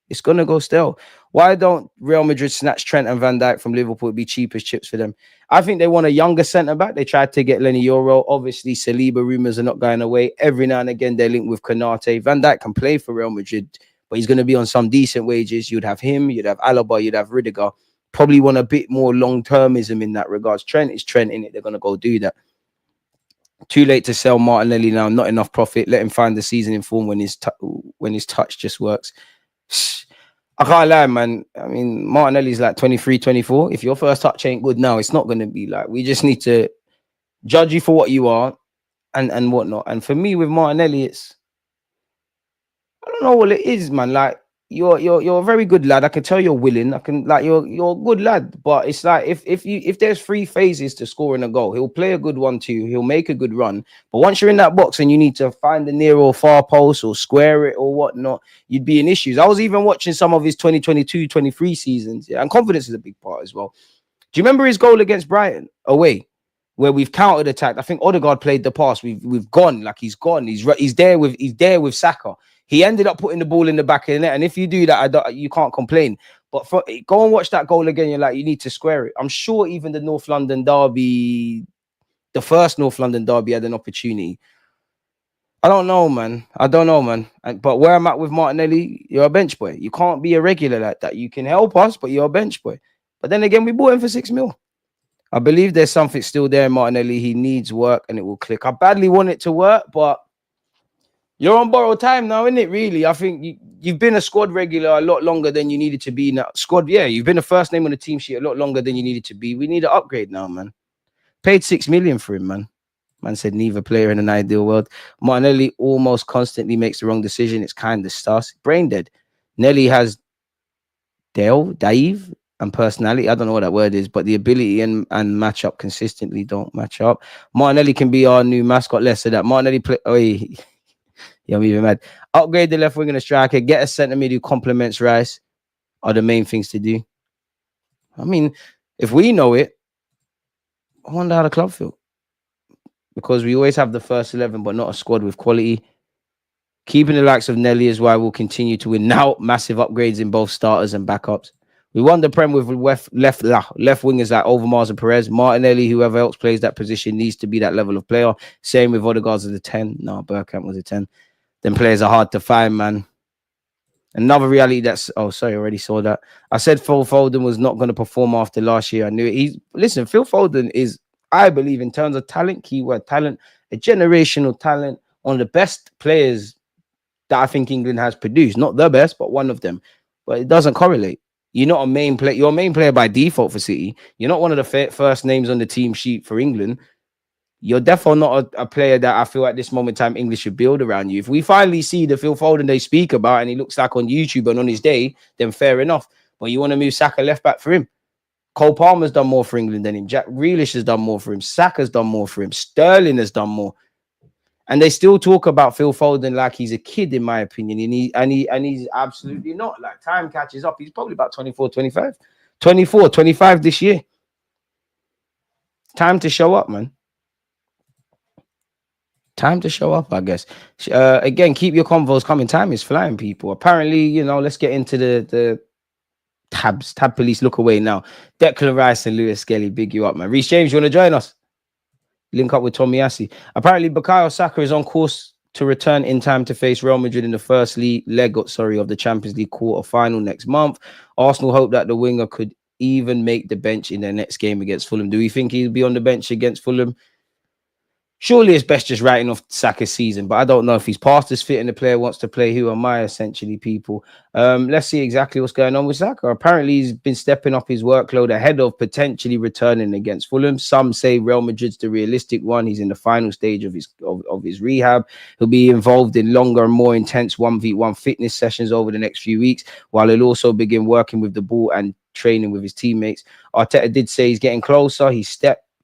It's going to go stale. Why don't Real Madrid snatch Trent and Van Dijk from Liverpool? It'd be cheap as chips for them. I think they want a younger centre-back. They tried to get Lenny Yoro. Obviously, Saliba rumours are not going away. Every now and again, they're linked with Konate. Van Dijk can play for Real Madrid, but he's going to be on some decent wages. You'd have him, you'd have Alaba, you'd have Rudiger. Probably want a bit more long-termism in that regards. Trent is Trent, in it. They're going to go do that. Too late to sell Martinelli now. Not enough profit. Let him find the season in form when his touch just works. I can't lie, man. I mean, Martinelli's like 23, 24. If your first touch ain't good now, it's not going to be like. We just need to judge you for what you are and whatnot. And for me, with Martinelli, I don't know what it is, man. Like, you're a very good lad. I can tell you're willing. I can you're a good lad. But it's like if there's 3 phases to scoring a goal, he'll play a good one too. He'll make a good run. But once you're in that box and you need to find the near or far post or square it or whatnot, you'd be in issues. I was even watching some of his 2022-23 seasons, and confidence is a big part as well. Do you remember his goal against Brighton away, where we've countered attacked? I think Odegaard played the pass. We've gone like he's gone. He's there with Saka. He ended up putting the ball in the back of the net. And if you do that, you can't complain. But go and watch that goal again. You're like, you need to square it. I'm sure even the North London derby, the first North London derby, had an opportunity. I don't know, man. But where I'm at with Martinelli, you're a bench boy. You can't be a regular like that. You can help us, but you're a bench boy. But then again, we bought him for 6 mil. I believe there's something still there in Martinelli. He needs work and it will click. I badly want it to work, but you're on borrowed time now, isn't it, really? I think you've been a squad regular a lot longer than you needed to be now. You've been a first name on the team sheet a lot longer than you needed to be. We need an upgrade now, man. Paid 6 million for him, man. Man said neither player in an ideal world. Martinelli almost constantly makes the wrong decision. It's kind of sus. Brain dead. Nelly has Dave and personality. I don't know what that word is, but the ability and match up consistently don't match up. Martinelli can be our new mascot. Less of that. Martinelli play. Oh, yeah, I'm even mad. Upgrade the left wing and the striker. Get a centre mid who complements Rice are the main things to do. I mean, if we know it, I wonder how the club feel. Because we always have the first 11, but not a squad with quality. Keeping the likes of Nelly is why we'll continue to win. Now, massive upgrades in both starters and backups. We won the Prem with left wingers like Overmars and Perez. Martinelli, whoever else plays that position, needs to be that level of player. Same with Odegaard as a 10. No, Bergkamp was a 10. Them players are hard to find, man. Another reality that's... Oh, sorry, I already saw that. I said Phil Foden was not going to perform after last year. I knew it. Listen, Phil Foden is, I believe, in terms of talent, keyword talent, a generational talent, one of the best players that I think England has produced. Not the best, but one of them. But it doesn't correlate. You're not a main player. You're a main player by default for City. You're not one of the first names on the team sheet for England. You're definitely not a player that I feel at this moment in time English should build around you. If we finally see the Phil Foden they speak about and he looks like on YouTube and on his day, then fair enough. But you want to move Saka left back for him. Cole Palmer's done more for England than him. Jack Grealish has done more for him. Saka's done more for him. Sterling has done more. And they still talk about Phil Foden like he's a kid, in my opinion. And he's absolutely not. Like, time catches up. He's probably about 24, 25. 24, 25 this year. Time to show up, man. Time to show up, I guess. Again, keep your convos coming. Time is flying, people. Apparently, let's get into the tabs. Tab police, look away now. Declan Rice and Lewis-Skelly, big you up, man. Reece James, you want to join us? Link up with Tomiyasu. Apparently, Bukayo Saka is on course to return in time to face Real Madrid in the first leg of the Champions League quarter-final next month. Arsenal hope that the winger could even make the bench in their next game against Fulham. Do we think he'll be on the bench against Fulham? Surely it's best just writing off Saka's season, but I don't know if he's past his fit and the player wants to play. Who am I, essentially, people? Let's see exactly what's going on with Saka. Apparently, he's been stepping up his workload ahead of potentially returning against Fulham. Some say Real Madrid's the realistic one. He's in the final stage of his rehab. He'll be involved in longer and more intense 1v1 fitness sessions over the next few weeks, while he'll also begin working with the ball and training with his teammates. Arteta did say he's getting closer.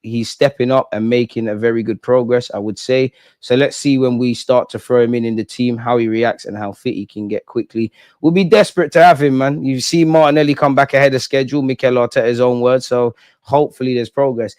He's stepping up and making a very good progress, I would say. So let's see when we start to throw him in the team, how he reacts and how fit he can get quickly. We'll be desperate to have him, man. You see Martinelli come back ahead of schedule, Mikel Arteta's own words. So hopefully there's progress.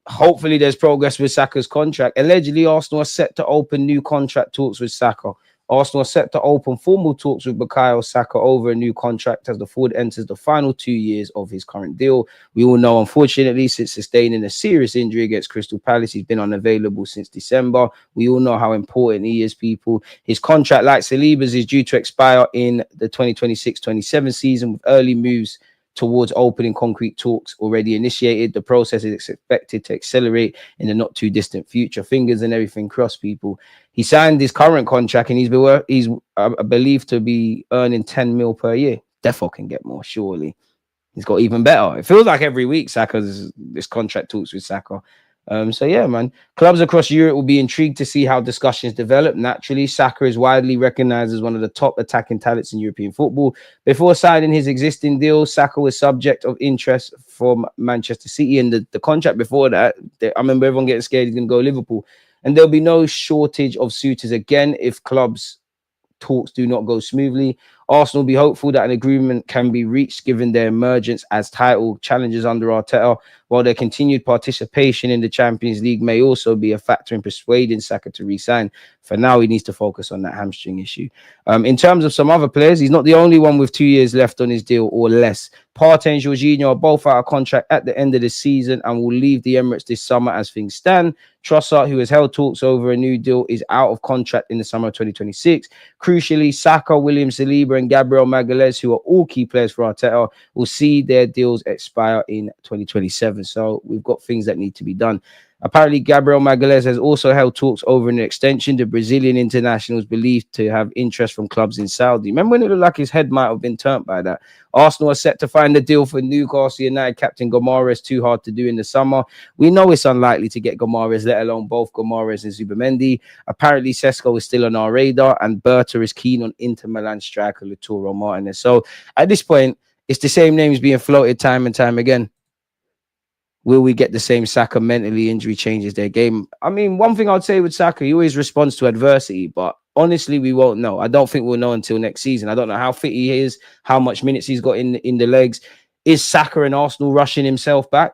Hopefully there's progress with Saka's contract. Allegedly, Arsenal are set to open new contract talks with Saka. Arsenal are set to open formal talks with Bukayo Saka over a new contract as the forward enters the final 2 years of his current deal. We all know, unfortunately, since sustaining a serious injury against Crystal Palace, he's been unavailable since December. We all know how important he is, people. His contract, like Saliba's, is due to expire in the 2026-27 season, with early moves towards opening concrete talks already initiated. The process is expected to accelerate in the not too distant future. Fingers and everything crossed, people. He signed his current contract and he's believed to be earning 10 mil per year. Defo can get more, surely. He's got even better. It feels like every week Saka's this contract talks with Saka. So yeah, man. Clubs across Europe will be intrigued to see how discussions develop. Naturally, Saka is widely recognized as one of the top attacking talents in European football. Before signing his existing deal, Saka was subject of interest from Manchester City, and the contract before that, I remember everyone getting scared he's going to go Liverpool. And there'll be no shortage of suitors again if clubs talks do not go smoothly. Arsenal will be hopeful that an agreement can be reached given their emergence as title challengers under Arteta, while their continued participation in the Champions League may also be a factor in persuading Saka to re-sign. For now, he needs to focus on that hamstring issue. In terms of some other players, he's not the only one with 2 years left on his deal or less. Partey and Jorginho are both out of contract at the end of the season and will leave the Emirates this summer as things stand. Trossard, who has held talks over a new deal, is out of contract in the summer of 2026. Crucially, Saka, William Saliba, and Gabriel Magalhaes, who are all key players for Arteta, will see their deals expire in 2027. So we've got things that need to be done. Apparently, Gabriel Magalhaes has also held talks over an extension. The Brazilian international is believed to have interest from clubs in Saudi. Remember when it looked like his head might have been turned by that? Arsenal are set to find a deal for Newcastle United captain Gomares. Too hard to do in the summer. We know it's unlikely to get Gomares, let alone both Gomares and Zubamendi. Apparently, Sesko is still on our radar, and Berta is keen on Inter Milan striker Lautaro Martinez. So at this point, it's the same names being floated time and time again. Will we get the same Saka mentally? Injury changes their game. I mean, one thing I'd say with Saka, he always responds to adversity, but honestly, we won't know. I don't think we'll know until next season. I don't know how fit he is, how much minutes he's got in the legs. Is Saka and Arsenal rushing himself back?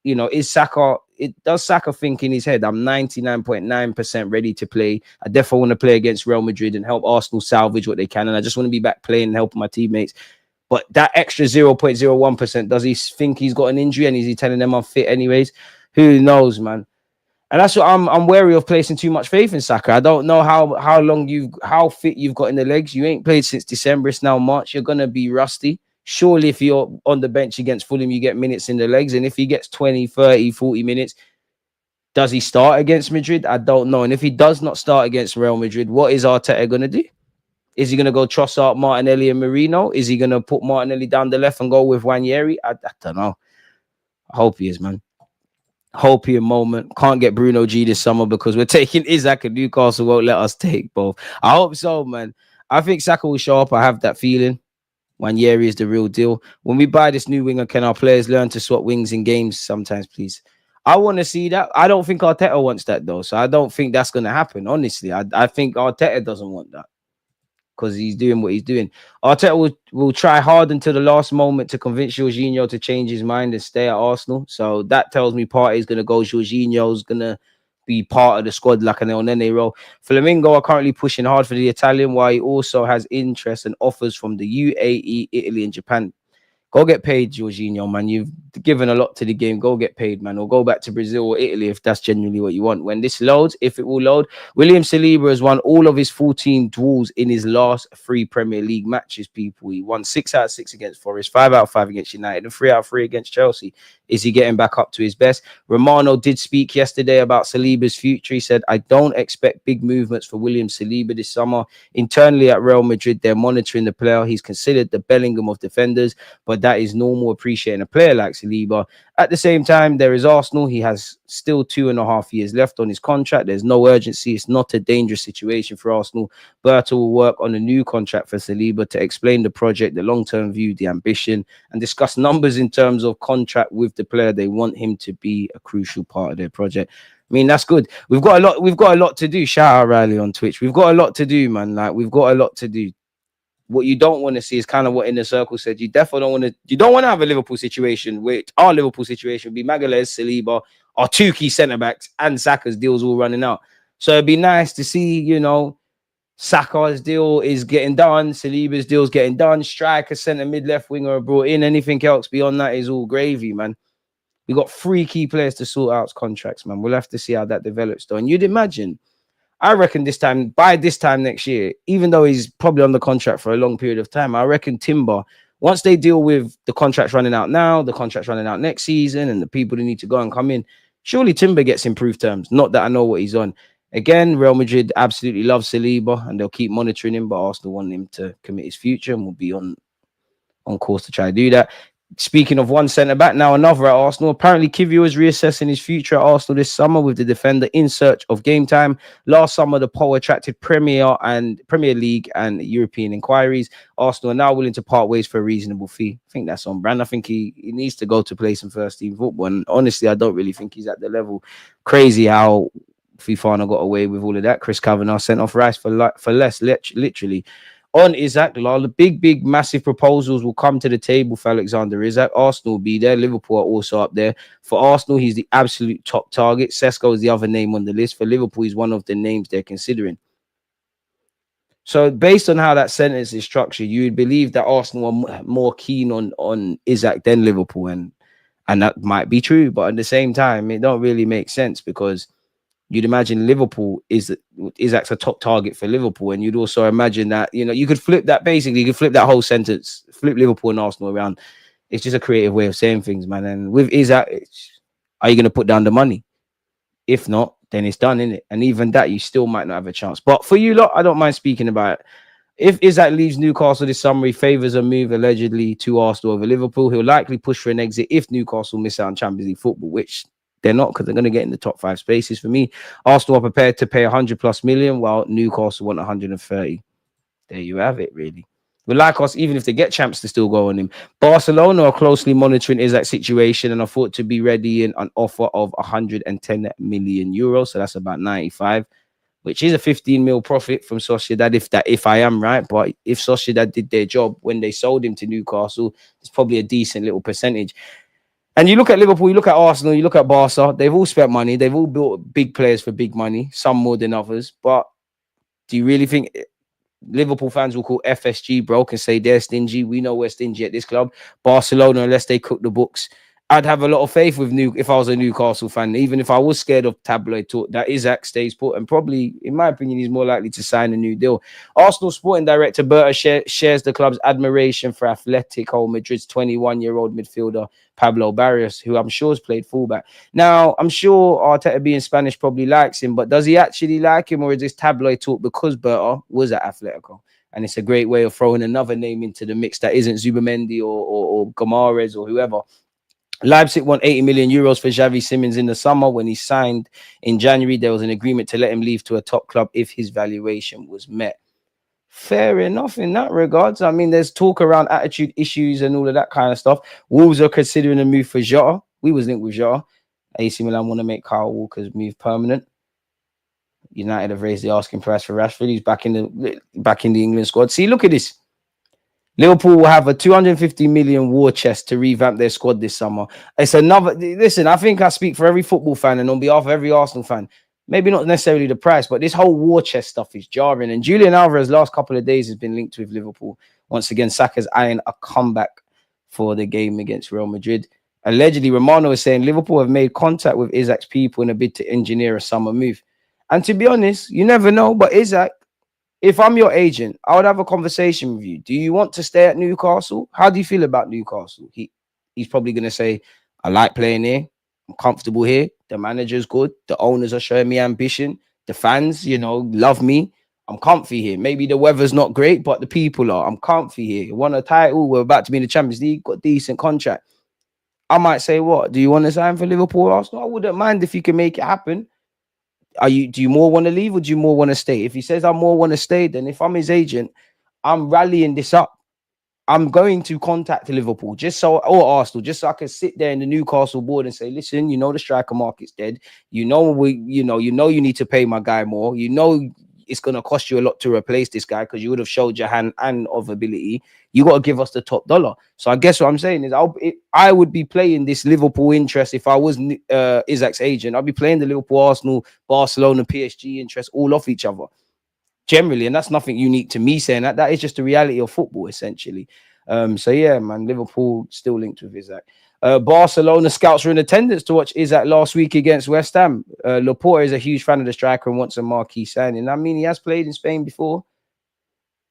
You know, does Saka think in his head, I'm 99.9% ready to play. I definitely want to play against Real Madrid and help Arsenal salvage what they can. And I just want to be back playing and helping my teammates. But that extra 0.01%, does he think he's got an injury and is he telling them I'm fit anyways? Who knows, man? And that's what I'm wary of, placing too much faith in Saka. I don't know how fit you've got in the legs. You ain't played since December. It's now March. You're gonna be rusty. Surely if you're on the bench against Fulham, you get minutes in the legs. And if he gets 20, 30, 40 minutes, does he start against Madrid? I don't know. And if he does not start against Real Madrid, what is Arteta gonna do? Is he going to go Trossard, Martinelli, and Marino? Is he going to put Martinelli down the left and go with Wanyeri? I don't know. I hope he is, man. Hope he a moment. Can't get Bruno G this summer because we're taking Isak, and Newcastle won't let us take both. I hope so, man. I think Saka will show up. I have that feeling. Wanyeri is the real deal. When we buy this new winger, can our players learn to swap wings in games sometimes, please? I want to see that. I don't think Arteta wants that, though. So I don't think that's going to happen, honestly. I think Arteta doesn't want that, because he's doing what he's doing. Arteta will try hard until the last moment to convince Jorginho to change his mind and stay at Arsenal. So that tells me Partey is going to go. Jorginho's going to be part of the squad like an El Nene role. Flamingo are currently pushing hard for the Italian, while he also has interest and offers from the UAE, Italy, and Japan. Go get paid, Jorginho, man. You've given a lot to the game. Go get paid, man. Or go back to Brazil or Italy if that's genuinely what you want. When this loads, if it will load, William Saliba has won all of his 14 duels in his last 3 Premier League matches, people. He won 6 out of 6 against Forest, 5 out of 5 against United, and 3 out of 3 against Chelsea. Is he getting back up to his best? Romano did speak yesterday about Saliba's future. He said, I don't expect big movements for William Saliba this summer. Internally at Real Madrid, they're monitoring the player. He's considered the Bellingham of defenders, but that is normal, appreciating a player like Saliba. At the same time, there is Arsenal. He has still 2.5 years left on his contract. There's no urgency. It's not a dangerous situation for Arsenal. Berta will work on a new contract for Saliba to explain the project, the long-term view, the ambition, and discuss numbers in terms of contract with the player. They want him to be a crucial part of their project. I mean, that's good. We've got a lot to do. Shout out Riley on Twitch. We've got a lot to do, man. Like, we've got a lot to do. What you don't want to see is kind of what In the Circle said. You definitely don't want to have a Liverpool situation, which our Liverpool situation would be Magalhaes, Saliba, our 2 key centre backs, and Saka's deals all running out. So it'd be nice to see, Saka's deal is getting done. Saliba's deal is getting done. Striker, centre, mid, left winger are brought in. Anything else beyond that is all gravy, man. We got 3 key players to sort out contracts, man. We'll have to see how that develops, though. And you'd imagine, I reckon by this time next year, even though he's probably on the contract for a long period of time, I reckon Timber, once they deal with the contracts running out now, the contracts running out next season, and the people who need to go and come in, surely Timber gets improved terms. Not that I know what he's on. Again, Real Madrid absolutely love Saliba, and they'll keep monitoring him, but Arsenal want him to commit his future, and will be on course to try to do that. Speaking of one centre-back, now another at Arsenal. Apparently, Kivior is reassessing his future at Arsenal this summer with the defender in search of game time. Last summer, the poll attracted Premier League and European inquiries. Arsenal are now willing to part ways for a reasonable fee. I think that's on brand. I think he needs to go to play some first-team football. And honestly, I don't really think he's at the level. Crazy how Fofana got away with all of that. Chris Kavanagh sent off Rice for less, literally. On Isak, the big, massive proposals will come to the table for Alexander Isak. Arsenal will be there. Liverpool are also up there. For Arsenal, he's the absolute top target. Sesko is the other name on the list. For Liverpool, he's one of the names they're considering. So based on how that sentence is structured, you would believe that Arsenal are more keen on Isak than Liverpool. And that might be true. But at the same time, it don't really make sense because you'd imagine Liverpool Isak's a top target for Liverpool, and you'd also imagine that you could flip that. Basically, you could flip that whole sentence, flip Liverpool and Arsenal around. It's just a creative way of saying things, man. And with Isak, are you going to put down the money? If not, then it's done, innit? And even that, you still might not have a chance. But for you lot, I don't mind speaking about it. If Isak leaves Newcastle this summer, he favours a move allegedly to Arsenal over Liverpool. He'll likely push for an exit if Newcastle miss out on Champions League football, which they're not, because they're going to get in the top 5 spaces. For me, Arsenal are prepared to pay 100+ million, while Newcastle want 130. There you have it, really. But like us, even if they get champs, to still go on him. Barcelona are closely monitoring Isak's situation and are thought to be ready in an offer of 110 million euros. So that's about 95, which is a 15 mil profit from Sociedad, if I am right. But if Sociedad did their job when they sold him to Newcastle, it's probably a decent little percentage. And you look at Liverpool, you look at Arsenal, you look at Barca, they've all spent money. They've all built big players for big money, some more than others. But do you really think Liverpool fans will call FSG broke and say they're stingy? We know we're stingy at this club. Barcelona, unless they cook the books, I'd have a lot of faith with if I was a Newcastle fan, even if I was scared of tabloid talk, that Isak stays put, and probably, in my opinion, he's more likely to sign a new deal. Arsenal sporting director Berta shares the club's admiration for Atletico Madrid's 21-year-old midfielder Pablo Barrios, who I'm sure has played fullback. Now, I'm sure Arteta, being Spanish, probably likes him, but does he actually like him, or is this tabloid talk because Berta was at Atletico? And it's a great way of throwing another name into the mix that isn't Zubamendi or Gomares or whoever. Leipzig won 80 million euros for Xavi Simons in the summer. When he signed in January, there was an agreement to let him leave to a top club if his valuation was met. Fair enough in that regards. I mean, there's talk around attitude issues and all of that kind of stuff. Wolves are considering a move for Jota. We was linked with Jota. AC Milan want to make Kyle Walker's move permanent. United have raised the asking price for Rashford. He's back in the England squad. See, look at this. Liverpool will have a 250 million war chest to revamp their squad this summer. It's another... Listen, I think I speak for every football fan and on behalf of every Arsenal fan. Maybe not necessarily the price, but this whole war chest stuff is jarring. And Julian Alvarez, last couple of days, has been linked with Liverpool. Once again, Saka's eyeing a comeback for the game against Real Madrid. Allegedly, Romano is saying Liverpool have made contact with Isak's people in a bid to engineer a summer move. And to be honest, you never know, but Isak, if I'm your agent, I would have a conversation with you. Do you want to stay at Newcastle? How do you feel about Newcastle? He's probably going to say, I like playing here. I'm comfortable here. The manager's good. The owners are showing me ambition. The fans, love me. I'm comfy here. Maybe the weather's not great, but the people are. I'm comfy here. Won a title. We're about to be in the Champions League. Got a decent contract. I might say, what? Do you want to sign for Liverpool or Arsenal? I wouldn't mind if you can make it happen. Do you more want to leave or do you more want to stay? If he says I more want to stay, then if I'm his agent, I'm rallying this up. I'm going to contact Liverpool or Arsenal, just so I can sit there in the Newcastle board and say, listen, the striker market's dead. You need to pay my guy more. It's going to cost you a lot to replace this guy because you would have showed your hand and of ability. You got to give us the top dollar. So I guess what I'm saying is I would be playing this Liverpool interest if I was Isak's agent. I'd be playing the Liverpool, Arsenal, Barcelona, PSG interest all off each other. generally, and that's nothing unique to me saying that. That is just the reality of football, essentially. So yeah, man, Liverpool still linked with Isak. Barcelona scouts were in attendance to watch Isak last week against West Ham. Laporta is a huge fan of the striker and wants a marquee signing. I mean, he has played in Spain before.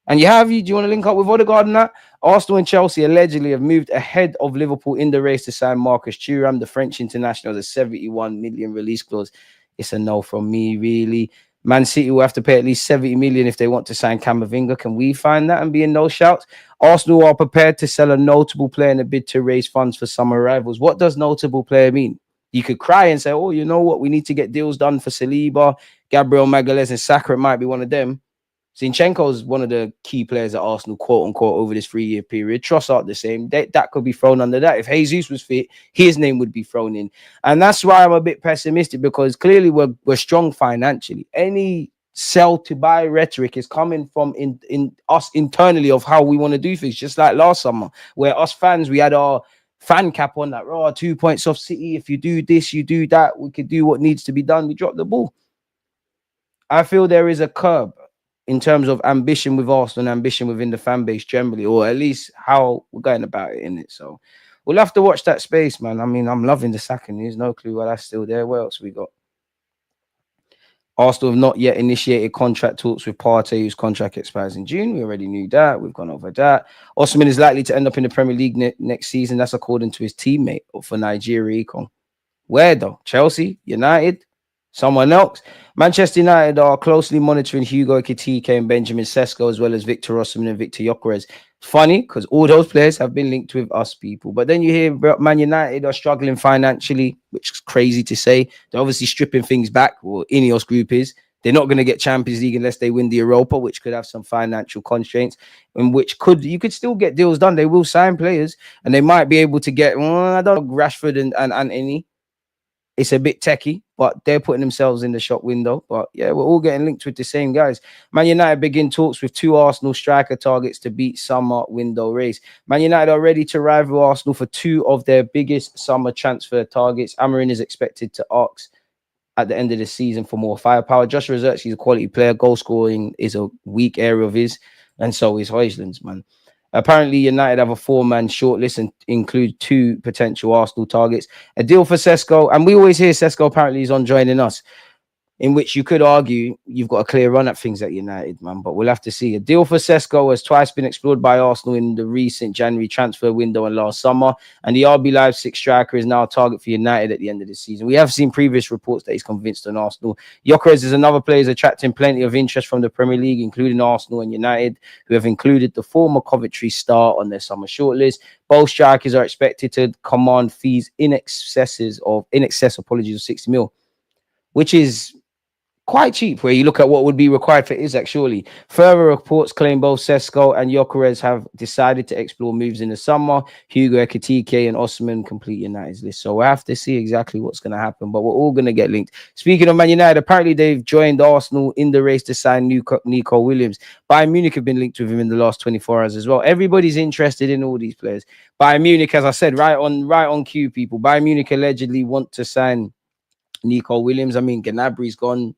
And do you want to link up with Odegaard and that? Arsenal and Chelsea allegedly have moved ahead of Liverpool in the race to sign Marcus Thuram. The French international has a 71 million release clause. It's a no from me, really. Man City will have to pay at least 70 million if they want to sign Camavinga. Can we find that and be in those shouts? Arsenal are prepared to sell a notable player in a bid to raise funds for summer arrivals. What does notable player mean? You could cry and say, oh, you know what? We need to get deals done for Saliba, Gabriel Magalhaes, and Saka. It might be one of them. Zinchenko is one of the key players at Arsenal, quote unquote, over this 3-year period. Trossard the same. That could be thrown under that. If Jesus was fit, his name would be thrown in. And that's why I'm a bit pessimistic, because clearly we're strong financially. Any sell to buy rhetoric is coming from in us internally of how we want to do things, just like last summer, where us fans, we had our fan cap on that, 2 points off City. If you do this, you do that, we could do what needs to be done. We dropped the ball. I feel there is a curb in terms of ambition with Arsenal and ambition within the fan base generally, or at least how we're going about it in it. So we'll have to watch that space, man. I mean, I'm loving the Saka news. No clue why that's still there. What else we got? Arsenal have not yet initiated contract talks with Partey, whose contract expires in June. We already knew that. We've gone over that. Osimhen is likely to end up in the Premier League next season. That's according to his teammate for Nigeria. Where though? Chelsea? United? Someone else? Manchester United are closely monitoring Hugo Ekitike and Benjamin Sesko, as well as Victor Osimhen and Victor Gyökeres. Funny, because all those players have been linked with us people. But then you hear Man United are struggling financially, which is crazy to say. They're obviously stripping things back, or Ineos Group is. They're not going to get Champions League unless they win the Europa, which could have some financial constraints, in which you could still get deals done. They will sign players, and they might be able to get, I don't know, Rashford and Anthony. It's a bit techie, but they're putting themselves in the shop window. But yeah, we're all getting linked with the same guys. Man United begin talks with 2 Arsenal striker targets to beat summer window race. Man United are ready to rival Arsenal for 2 of their biggest summer transfer targets. Amarin is expected to ask at the end of the season for more firepower. Joshua Zirkzee is a quality player. Goal scoring is a weak area of his, and so is Højlund's, man. Apparently, United have a 4-man shortlist and include 2 potential Arsenal targets. A deal for Sesko, and we always hear Sesko apparently is on joining us, in which you could argue you've got a clear run at things at United, man, but we'll have to see. A deal for Sesko has twice been explored by Arsenal in the recent January transfer window and last summer, and the RB Leipzig striker is now a target for United at the end of the season. We have seen previous reports that he's convinced on Arsenal. Gyökeres is another player who's attracting plenty of interest from the Premier League, including Arsenal and United, who have included the former Coventry star on their summer shortlist. Both strikers are expected to command fees in excess of 60 mil, which is quite cheap where you look at what would be required for Isak, surely. Further reports claim both Sesko and Gyökeres have decided to explore moves in the summer. Hugo Ekitike and Osimhen complete United's list. So we'll have to see exactly what's going to happen, but we're all going to get linked. Speaking of Man United, apparently they've joined Arsenal in the race to sign Nico Williams. Bayern Munich have been linked with him in the last 24 hours as well. Everybody's interested in all these players. Bayern Munich, as I said, right on cue, people. Bayern Munich allegedly want to sign Nico Williams. I mean, Gnabry's gone.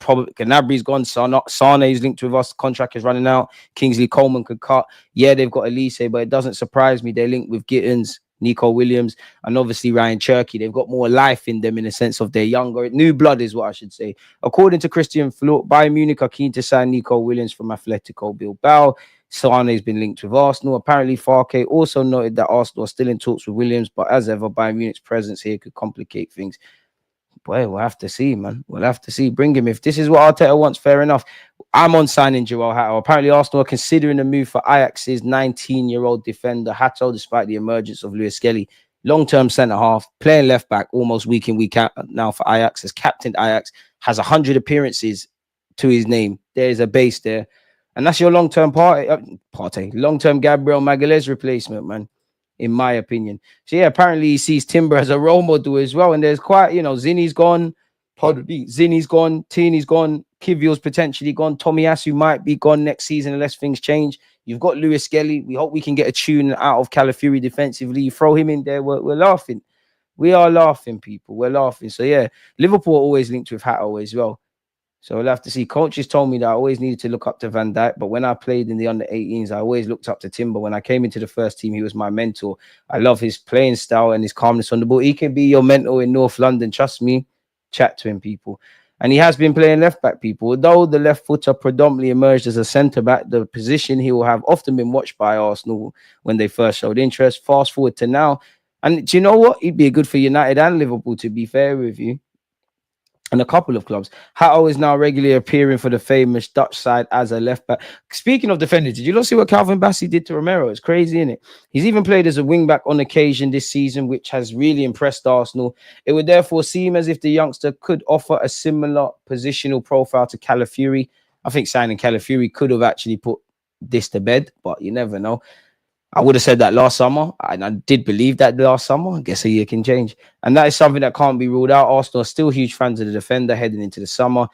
Gnabry's gone. Sane is linked with us. Contract is running out. Kingsley Coleman could cut. Yeah, they've got Elise, but it doesn't surprise me. They're linked with Gittins, Nico Williams, and obviously Ryan Cherky. They've got more life in them in the sense of they're younger. New blood is what I should say. According to Christian Floor, Bayern Munich are keen to sign Nico Williams from Atletico Bilbao. Sane has been linked with Arsenal. Apparently, Farke also noted that Arsenal are still in talks with Williams, but as ever, Bayern Munich's presence here could complicate things. Boy, we'll have to see, man. We'll have to see. Bring him. If this is what Arteta wants, fair enough. I'm on signing Joel Hato. Apparently, Arsenal are considering a move for Ajax's 19-year-old defender, Hato, despite the emergence of Lewis-Skelly. Long-term centre-half, playing left-back almost week in, week out now for Ajax. Has captained Ajax, has 100 appearances to his name. There's a base there. And that's your long-term long-term Gabriel Magalhaes replacement, man, in my opinion. So yeah, apparently he sees Timber as a role model as well. And there's quite, Zinni's gone, Zinni's gone, Tini's gone, Kivio's potentially gone, Tomiyasu might be gone next season unless things change. You've got Lewis-Skelly. We hope we can get a tune out of Calafiori defensively. You throw him in there, we're laughing. We are laughing, people. We're laughing. So yeah, Liverpool are always linked with Hato as well. So we'll have to see. Coaches told me that I always needed to look up to Van Dijk, but when I played in the under-18s, I always looked up to Timber. When I came into the first team, he was my mentor. I love his playing style and his calmness on the ball. He can be your mentor in North London. Trust me. Chat to him, people. And he has been playing left-back, people. Although the left footer predominantly emerged as a centre-back, the position he will have often been watched by Arsenal when they first showed interest. Fast forward to now. And do you know what? He'd be good for United and Liverpool, to be fair with you, and a couple of clubs. Hato is now regularly appearing for the famous Dutch side as a left back. Speaking of defenders, did you not see what Calvin Bassey did to Romero? It's crazy, isn't it? He's even played as a wing back on occasion this season, which has really impressed Arsenal. It would therefore seem as if the youngster could offer a similar positional profile to Calafiori. I think signing Calafiori could have actually put this to bed, but you never know. I would have said that last summer, and I did believe that last summer. I guess a year can change. And that is something that can't be ruled out. Arsenal are still huge fans of the defender heading into the summer.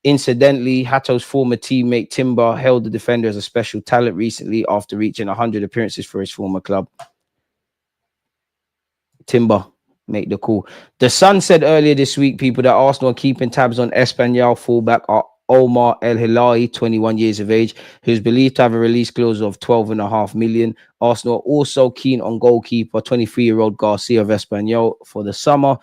Incidentally, Hato's former teammate Timber held the defender as a special talent recently after reaching 100 appearances for his former club. Timber, make the call. The Sun said earlier this week, people, that Arsenal are keeping tabs on Espanyol fullback Omar El Hilali, 21 years of age, who's believed to have a release clause of 12.5 million. Arsenal are also keen on goalkeeper 23-year-old Garcia of Espanyol for the summer,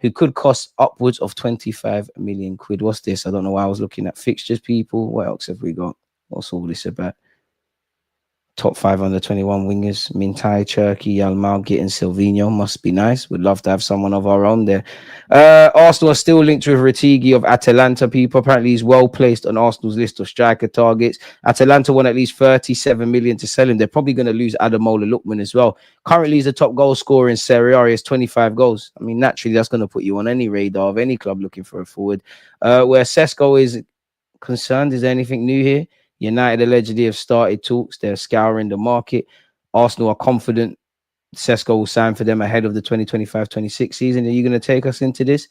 who could cost upwards of 25 million quid. What's this? I don't know why I was looking at fixtures, people. What else have we got? What's all this about? Top 5 under 21 wingers, Mintai, Cherky, Yalmao, Git and Silvino. Must be nice. We'd love to have someone of our own there. Arsenal are still linked with Retigi of Atalanta, people. Apparently he's well placed on Arsenal's list of striker targets. Atalanta won at least 37 million to sell him. They're probably going to lose Ademola Lookman as well. Currently he's the top goal scorer in Serie A. He has 25 goals. I mean, naturally that's going to put you on any radar of any club looking for a forward. Where Sesko is concerned, is there anything new here? United allegedly have started talks. They're scouring the market. Arsenal are confident Sesko will sign for them ahead of the 2025-26 season. Are you going to take us into this?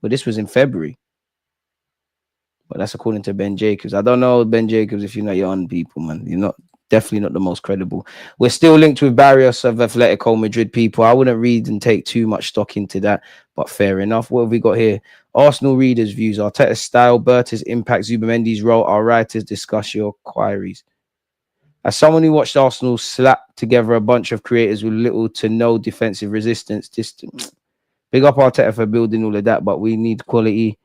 Well, this was in February. But that's according to Ben Jacobs. I don't know, Ben Jacobs, if you're not your own people, man. You're definitely not the most credible. We're still linked with Barrios of Atletico Madrid, people. I wouldn't read and take too much stock into that, but fair enough. What have we got here? Arsenal readers' views. Arteta's style, Berta's impact, Zubamendi's role. Our writers discuss your queries. As someone who watched Arsenal slap together a bunch of creators with little to no defensive resistance, big up Arteta for building all of that, but we need quality.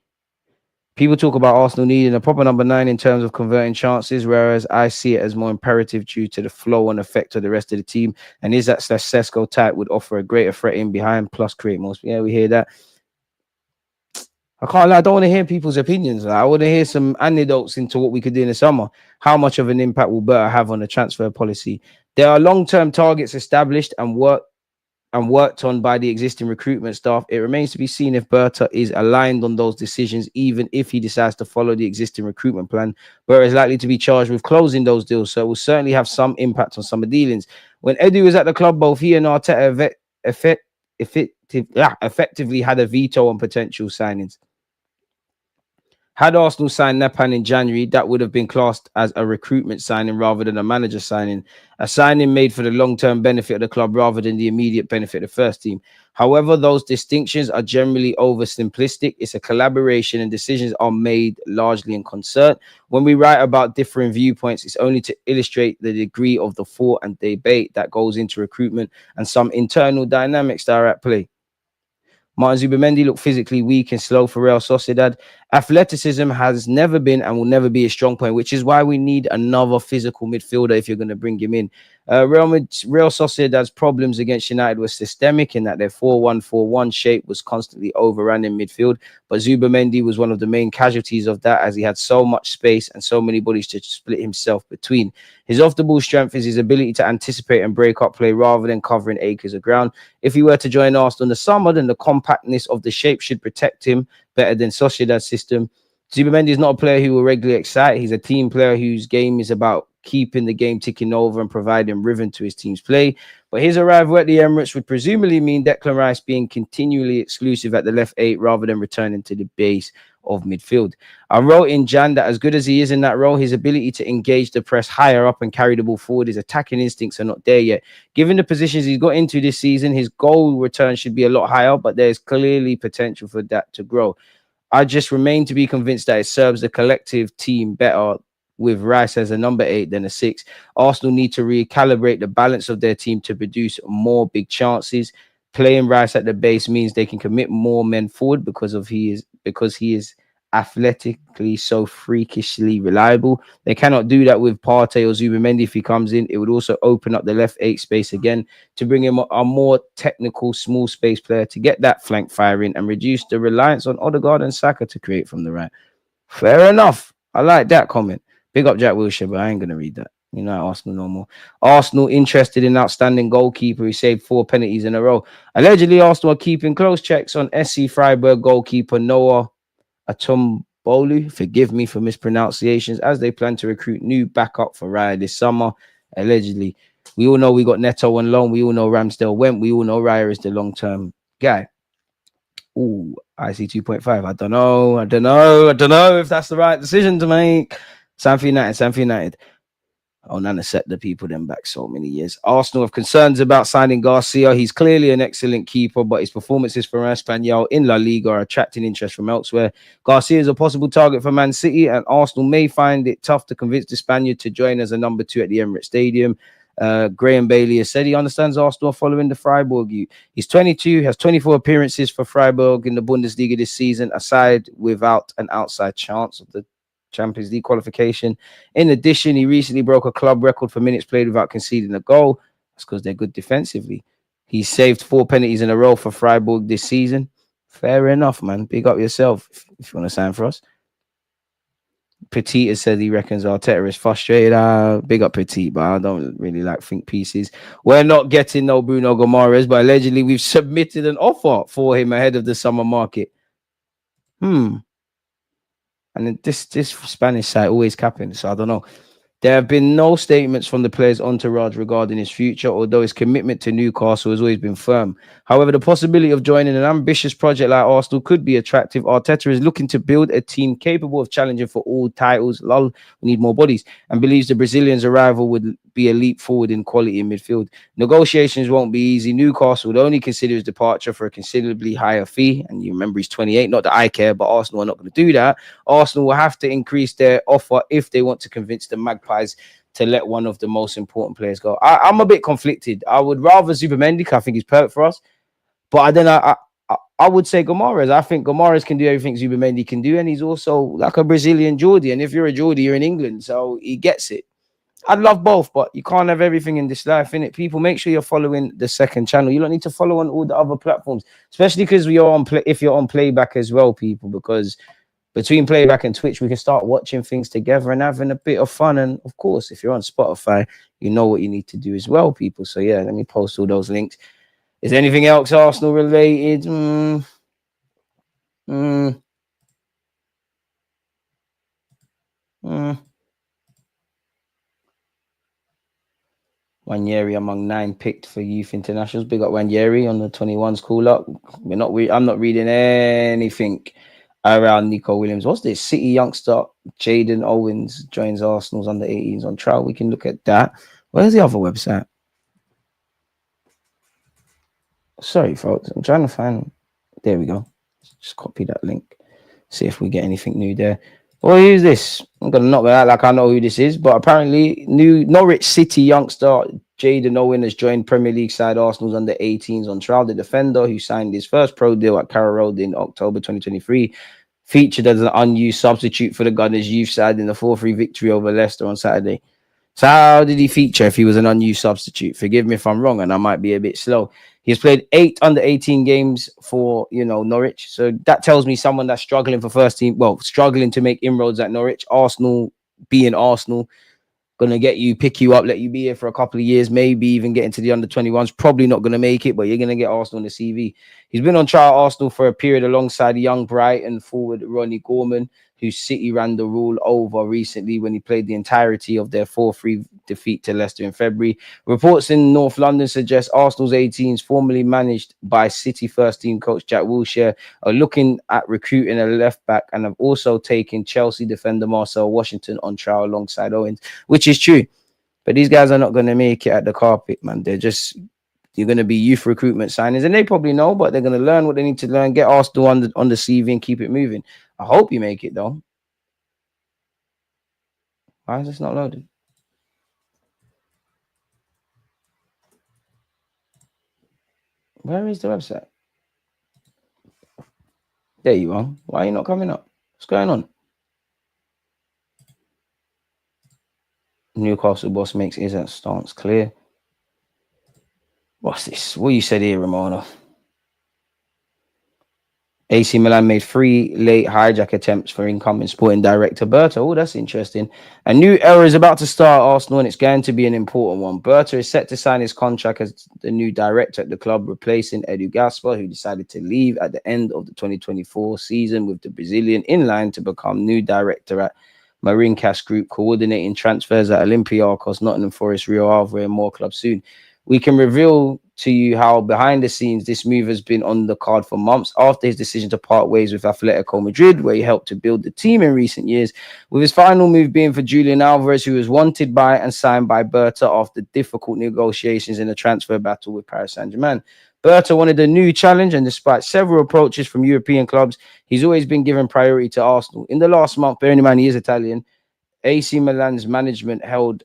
People talk about Arsenal needing a proper number 9 in terms of converting chances, whereas I see it as more imperative due to the flow and effect of the rest of the team. And is that Sesko type would offer a greater threat in behind, plus create more. Yeah, we hear that. I can't lie, I don't want to hear people's opinions. I want to hear some anecdotes into what we could do in the summer. How much of an impact will Berta have on the transfer policy? There are long-term targets established and worked on by the existing recruitment staff. It remains to be seen if Berta is aligned on those decisions, even if he decides to follow the existing recruitment plan. Berta is likely to be charged with closing those deals, so it will certainly have some impact on some of the dealings. When Edu was at the club, both he and Arteta effectively had a veto on potential signings. Had Arsenal signed Nepan in January, that would have been classed as a recruitment signing rather than a manager signing. A signing made for the long-term benefit of the club rather than the immediate benefit of the first team. However, those distinctions are generally oversimplistic. It's a collaboration and decisions are made largely in concert. When we write about differing viewpoints, it's only to illustrate the degree of the thought and debate that goes into recruitment and some internal dynamics that are at play. Martin Zubamendi looked physically weak and slow for Real Sociedad. Athleticism has never been and will never be a strong point, which is why we need another physical midfielder if you're going to bring him in. Real Sociedad's problems against United were systemic in that their 4-1-4-1 shape was constantly overrun in midfield, but Zubamendi was one of the main casualties of that as he had so much space and so many bodies to split himself between. His off-the-ball strength is his ability to anticipate and break up play rather than covering acres of ground. If he were to join Arsenal in the summer, then the compactness of the shape should protect him better than Sociedad's system. Zubamendi is not a player who will regularly excite. He's a team player whose game is about keeping the game ticking over and providing rhythm to his team's play. But his arrival at the Emirates would presumably mean Declan Rice being continually exclusive at the left 8 rather than returning to the base of midfield. I wrote in Jan that as good as he is in that role, his ability to engage the press higher up and carry the ball forward, his attacking instincts are not there yet. Given the positions he's got into this season, his goal return should be a lot higher, but there's clearly potential for that to grow. I just remain to be convinced that it serves the collective team better with Rice as a number 8 than a 6. Arsenal need to recalibrate the balance of their team to produce more big chances. Playing Rice at the base means they can commit more men forward because he is athletically so freakishly reliable. They cannot do that with Partey or Zubimendi if he comes in. It would also open up the left 8 space again to bring in a more technical small space player to get that flank firing and reduce the reliance on Odegaard and Saka to create from the right. Fair enough. I like that comment. Big up Jack Wilshere, but I ain't going to read that. You know, Arsenal no more. Arsenal interested in outstanding goalkeeper who saved 4 penalties in a row. Allegedly, Arsenal are keeping close checks on SC Freiburg goalkeeper Noah Atombolu. Forgive me for mispronunciations, as they plan to recruit new backup for Raya this summer. Allegedly. We all know we got Neto on loan. We all know Ramsdale went. We all know Raya is the long-term guy. Ooh, I see 2.5. I don't know if that's the right decision to make. Sanford United. Oh, Nana set the people then back so many years. Arsenal have concerns about signing Garcia. He's clearly an excellent keeper, but his performances for Espanyol in La Liga are attracting interest from elsewhere. Garcia is a possible target for Man City, and Arsenal may find it tough to convince the Spaniard to join as a number 2 at the Emirates Stadium. Graham Bailey has said he understands Arsenal following the Freiburg youth. He's 22, has 24 appearances for Freiburg in the Bundesliga this season, aside without an outside chance of the Champions League qualification. In addition, he recently broke a club record for minutes played without conceding a goal. That's because they're good defensively. He saved 4 penalties in a row for Freiburg this season. Fair enough, man. Big up yourself if you want to sign for us. Petit has said he reckons Arteta is frustrated. Big up Petit, but I don't really like think pieces. We're not getting no Bruno Gomares, but allegedly we've submitted an offer for him ahead of the summer market. And this Spanish side always capping, so I don't know. There have been no statements from the player's entourage regarding his future, although his commitment to Newcastle has always been firm. However, the possibility of joining an ambitious project like Arsenal could be attractive. Arteta is looking to build a team capable of challenging for all titles. Lol, we need more bodies, and believes the Brazilian's arrival would be a leap forward in quality in midfield. Negotiations won't be easy. Newcastle would only consider his departure for a considerably higher fee, and you remember he's 28. Not that I care, but Arsenal are not going to do that. Arsenal will have to increase their offer if they want to convince the Magpies to let one of the most important players go. I'm a bit conflicted. I would rather Zubimendi, because I think he's perfect for us, but then I would say Gomares. I think Gomares can do everything Zubimendi can do, and he's also like a Brazilian Geordie, and if you're a Geordie, you're in England, so he gets it. I'd love both, but you can't have everything in this life, innit? People, make sure you're following the second channel. You don't need to follow on all the other platforms, especially because if you're on playback as well, people, because between playback and Twitch, we can start watching things together and having a bit of fun. And of course, if you're on Spotify, you know what you need to do as well, people. So yeah, let me post all those links. Is there anything else Arsenal related? Wanyeri among 9 picked for youth internationals. Big up Wanyeri on the 21s. Cool up. I'm not reading anything around Nico Williams. What's this? City youngster Jaden Owens joins Arsenal's under 18s on trial. We can look at that. Where's the other website? Sorry, folks. I'm trying to find. There we go. Just copy that link. See if we get anything new there. Well, who's this? I'm gonna knock that out like I know who this is, but apparently new Norwich City youngster Jaden Owen has joined Premier League side Arsenal's under 18s on trial. The defender, who signed his first pro deal at Carrow Road in October 2023, featured as an unused substitute for the Gunners youth side in the 4-3 victory over Leicester on Saturday. So how did he feature if he was an unused substitute? Forgive me if I'm wrong, and I might be a bit slow. He's played 8 under 18 games for, Norwich. So that tells me someone that's struggling for first team, struggling to make inroads at Norwich. Arsenal, being Arsenal, going to pick you up, let you be here for a couple of years, maybe even get into the under 21s. Probably not going to make it, but you're going to get Arsenal on the CV. He's been on trial at Arsenal for a period alongside young Brighton forward Ronnie Gorman, who City ran the rule over recently when he played the entirety of their 4-3 defeat to Leicester in February. Reports in North London suggest Arsenal's 18s, formerly managed by City first team coach Jack Wilshere, are looking at recruiting a left back and have also taken Chelsea defender Marcel Washington on trial alongside Owens, which is true. But these guys are not going to make it at the carpet, man. They're just you're going to be youth recruitment signings, and they probably know, but they're going to learn what they need to learn, get Arsenal on the CV and keep it moving. I hope you make it, though. Why is this not loaded? Where is the website? There you are. Why are you not coming up? What's going on? Newcastle boss makes Isak stance clear. What's this? What you said here, Romano? AC Milan made 3 late hijack attempts for incoming sporting director Berta. Oh, that's interesting. A new era is about to start at Arsenal, and it's going to be an important one. Berta is set to sign his contract as the new director at the club, replacing Edu Gaspar, who decided to leave at the end of the 2024 season, with the Brazilian in line to become new director at Marincas Group, coordinating transfers at Olympiacos, Nottingham Forest, Rio Ave, and more clubs soon. We can reveal to you how behind the scenes this move has been on the card for months after his decision to part ways with Atletico Madrid, where he helped to build the team in recent years, with his final move being for Julian Alvarez, who was wanted by and signed by Berta after difficult negotiations in a transfer battle with Paris Saint-Germain. Berta wanted a new challenge, and despite several approaches from European clubs, he's always been given priority to Arsenal. In the last month, bearing in mind he is Italian, AC Milan's management held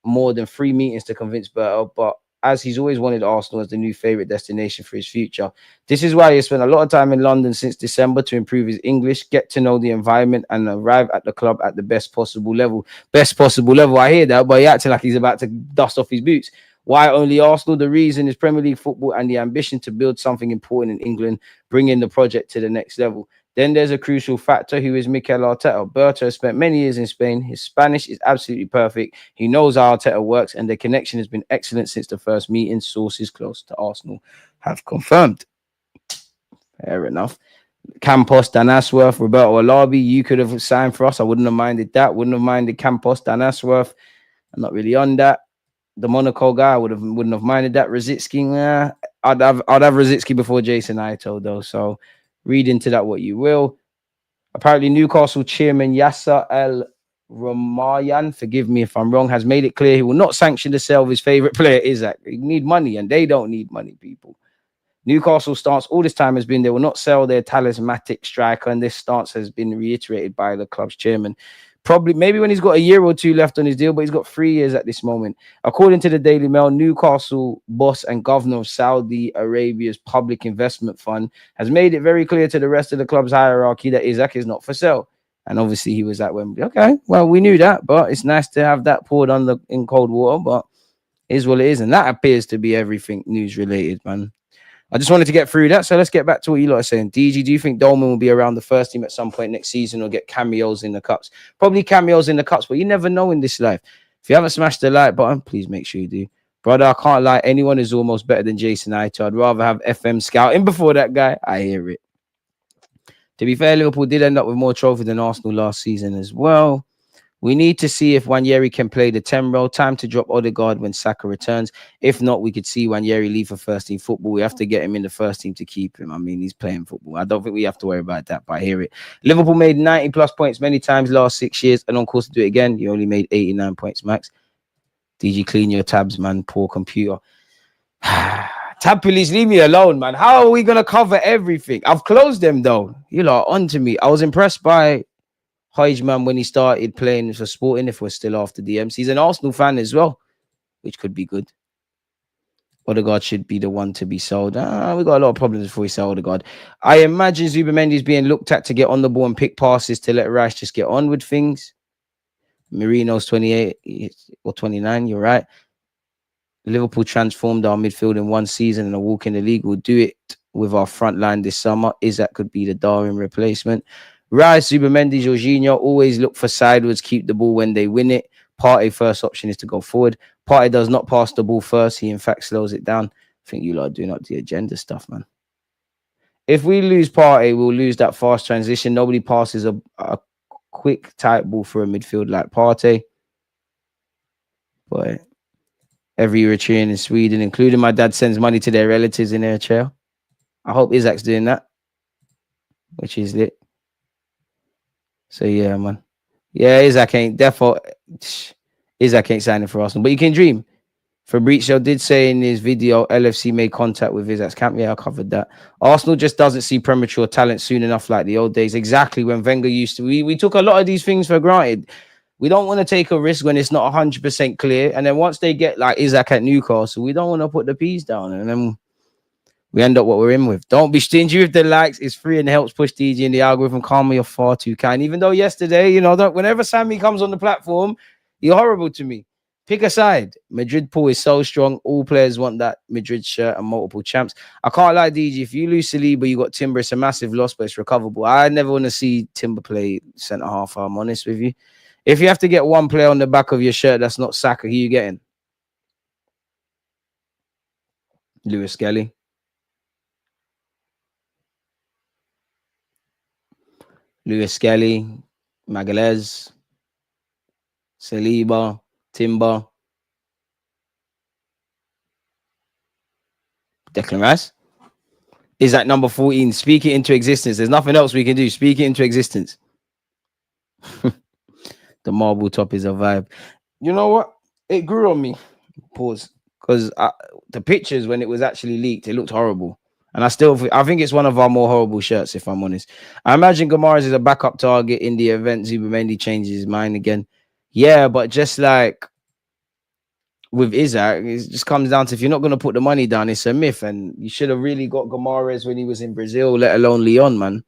more than 3 meetings to convince Berta, but as he's always wanted Arsenal as the new favourite destination for his future. This is why he spent a lot of time in London since December to improve his English, get to know the environment, and arrive at the club at the best possible level. Best possible level, I hear that, but he acting like he's about to dust off his boots. Why only Arsenal? The reason is Premier League football and the ambition to build something important in England, bringing the project to the next level. Then there's a crucial factor, who is Mikel Arteta. Berta has spent many years in Spain. His Spanish is absolutely perfect. He knows how Arteta works, and the connection has been excellent since the first meeting. Sources close to Arsenal have confirmed. Fair enough. Campos, Dan Ashworth, Roberto Alabi, you could have signed for us. I wouldn't have minded that. Wouldn't have minded Campos, Dan Ashworth. I'm not really on that. The Monaco guy, wouldn't have minded that. Rosicki, I'd have Rosicki before Jason Ito, though. So read into that what you will. Apparently, Newcastle chairman Yasser El Ramayan, forgive me if I'm wrong, has made it clear he will not sanction the sale of his favourite player, Isak. He need money, and they don't need money, people. Newcastle's stance all this time has been they will not sell their talismanic striker, and this stance has been reiterated by the club's chairman. Probably, maybe when he's got a year or two left on his deal, but he's got 3 years at this moment. According to the Daily Mail, Newcastle boss and governor of Saudi Arabia's public investment fund has made it very clear to the rest of the club's hierarchy that Isak is not for sale. And obviously he was at Wembley. Okay, well, we knew that, but it's nice to have that poured in cold water, but it is what it is. And that appears to be everything news related, man. I just wanted to get through that. So let's get back to what you lot are saying. DG, do you think Dolman will be around the first team at some point next season or get cameos in the cups? Probably cameos in the cups, but you never know in this life. If you haven't smashed the like button, please make sure you do. Brother, I can't lie. Anyone is almost better than Jason Ito. I'd rather have FM scouting before that guy. I hear it. To be fair, Liverpool did end up with more trophies than Arsenal last season as well. We need to see if Wanyeri can play the 10 role. Time to drop Odegaard when Saka returns. If not, we could see Wanyeri leave for first team football. We have to get him in the first team to keep him. I mean, he's playing football. I don't think we have to worry about that, but I hear it. Liverpool made 90 plus points many times last 6 years and on course to do it again. You only made 89 points max. DG, clean your tabs, man. Poor computer. Tab police, leave me alone, man. How are we going to cover everything? I've closed them, though. You lot are on to me. I was impressed by Heijman when he started playing for Sporting, if we're still after DMs. He's an Arsenal fan as well, which could be good. Odegaard should be the one to be sold. We got a lot of problems before we sell Odegaard. I imagine Zubimendi is being looked at to get on the ball and pick passes to let Rice just get on with things. Marino's 28 or 29, you're right. Liverpool transformed our midfield in 1 season, and a walk in the league will do it with our front line this summer. Isak could be the Darwin replacement. Rice, Zubimendi, Jorginho always look for sideways, keep the ball when they win it. Partey first option is to go forward. Partey does not pass the ball first. He, in fact, slows it down. I think you lot are doing up the agenda stuff, man. If we lose Partey, we'll lose that fast transition. Nobody passes a quick, tight ball for a midfield like Partey. But every Eritrean in Sweden, including my dad, sends money to their relatives in Eritrea. I hope Isak's doing that, which is lit. So yeah, man. Yeah, Isak ain't signing for Arsenal, but you can dream. Fabrizio did say in his video, LFC made contact with Isak's camp. Yeah, I covered that. Arsenal just doesn't see premature talent soon enough like the old days. Exactly, when Wenger used to. We took a lot of these things for granted. We don't want to take a risk when it's not 100% clear. And then once they get like Isak at Newcastle, we don't want to put the peas down. And then we end up what we're in with. Don't be stingy with the likes. It's free and helps push DG in the algorithm. Karma, you're far too kind. Even though yesterday, you know, whenever Sammy comes on the platform, you're horrible to me. Pick a side. Madrid pool is so strong. All players want that Madrid shirt and multiple champs. I can't lie, DG. If you lose Saliba, you got Timber. It's a massive loss, but it's recoverable. I never want to see Timber play centre half. I'm honest with you. If you have to get one player on the back of your shirt that's not Saka, who you getting? Lewis-Skelly. Lewis-Skelly, Magalhaes, Saliba, Timber, Declan Rice. Is that number 14? Speak it into existence. There's nothing else we can do. Speak it into existence. The marble top is a vibe. You know what? It grew on me. Pause. Because the pictures, when it was actually leaked, it looked horrible. And I think it's one of our more horrible shirts, if I'm honest. I imagine Gomares is a backup target in the event Zubimendi changes his mind again. Yeah, but just like with Isak, it just comes down to, if you're not going to put the money down, it's a myth. And you should have really got Gomares when he was in Brazil, let alone Lyon, man.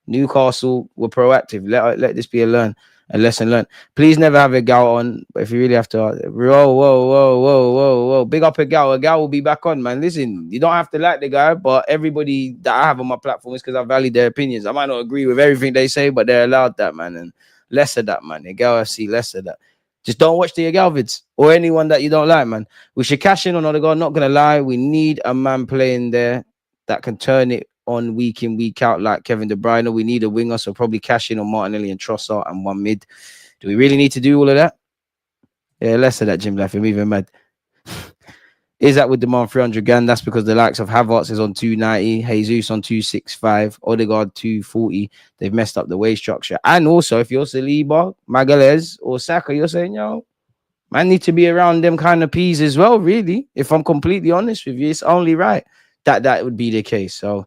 Newcastle were proactive. Let this be a lesson learned. Please never have a gal on, but if you really have to, whoa. Big up a gal. A gal will be back on, man. Listen, you don't have to like the guy, but everybody that I have on my platform is because I value their opinions. I might not agree with everything they say, but they're allowed that, man. And less of that, man. A gal FC, less of that. Just don't watch the gal vids or anyone that you don't like, man. We should cash in on Odegaard. Not gonna lie, we need a man playing there that can turn it on week in, week out like Kevin De Bruyne. We need a winger, so probably cash in on Martinelli and Trossard and one mid. Do we really need to do all of that? Yeah, less of that, Jim Life. I'm even mad. Is that with demand 300 grand? That's because the likes of Havertz is on 290, Jesus on 265, Odegaard 240. They've messed up the wage structure. And also, if you're Saliba, Magalhaes, or Saka, you're saying, yo, man, need to be around them kind of peas as well, really. If I'm completely honest with you, it's only right that would be the case. So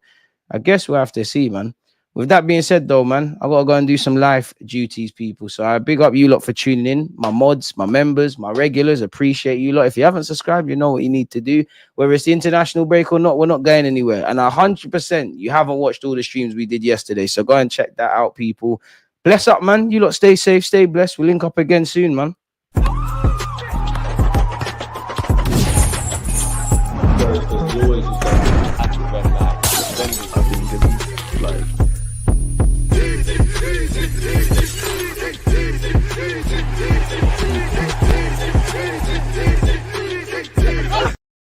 I guess we'll have to see, man. With that being said, though, man, I got to go and do some life duties, people. So I big up you lot for tuning in. My mods, my members, my regulars, appreciate you lot. If you haven't subscribed, you know what you need to do. Whether it's the international break or not, we're not going anywhere. And 100%, you haven't watched all the streams we did yesterday. So go and check that out, people. Bless up, man. You lot stay safe, stay blessed. We'll link up again soon, man.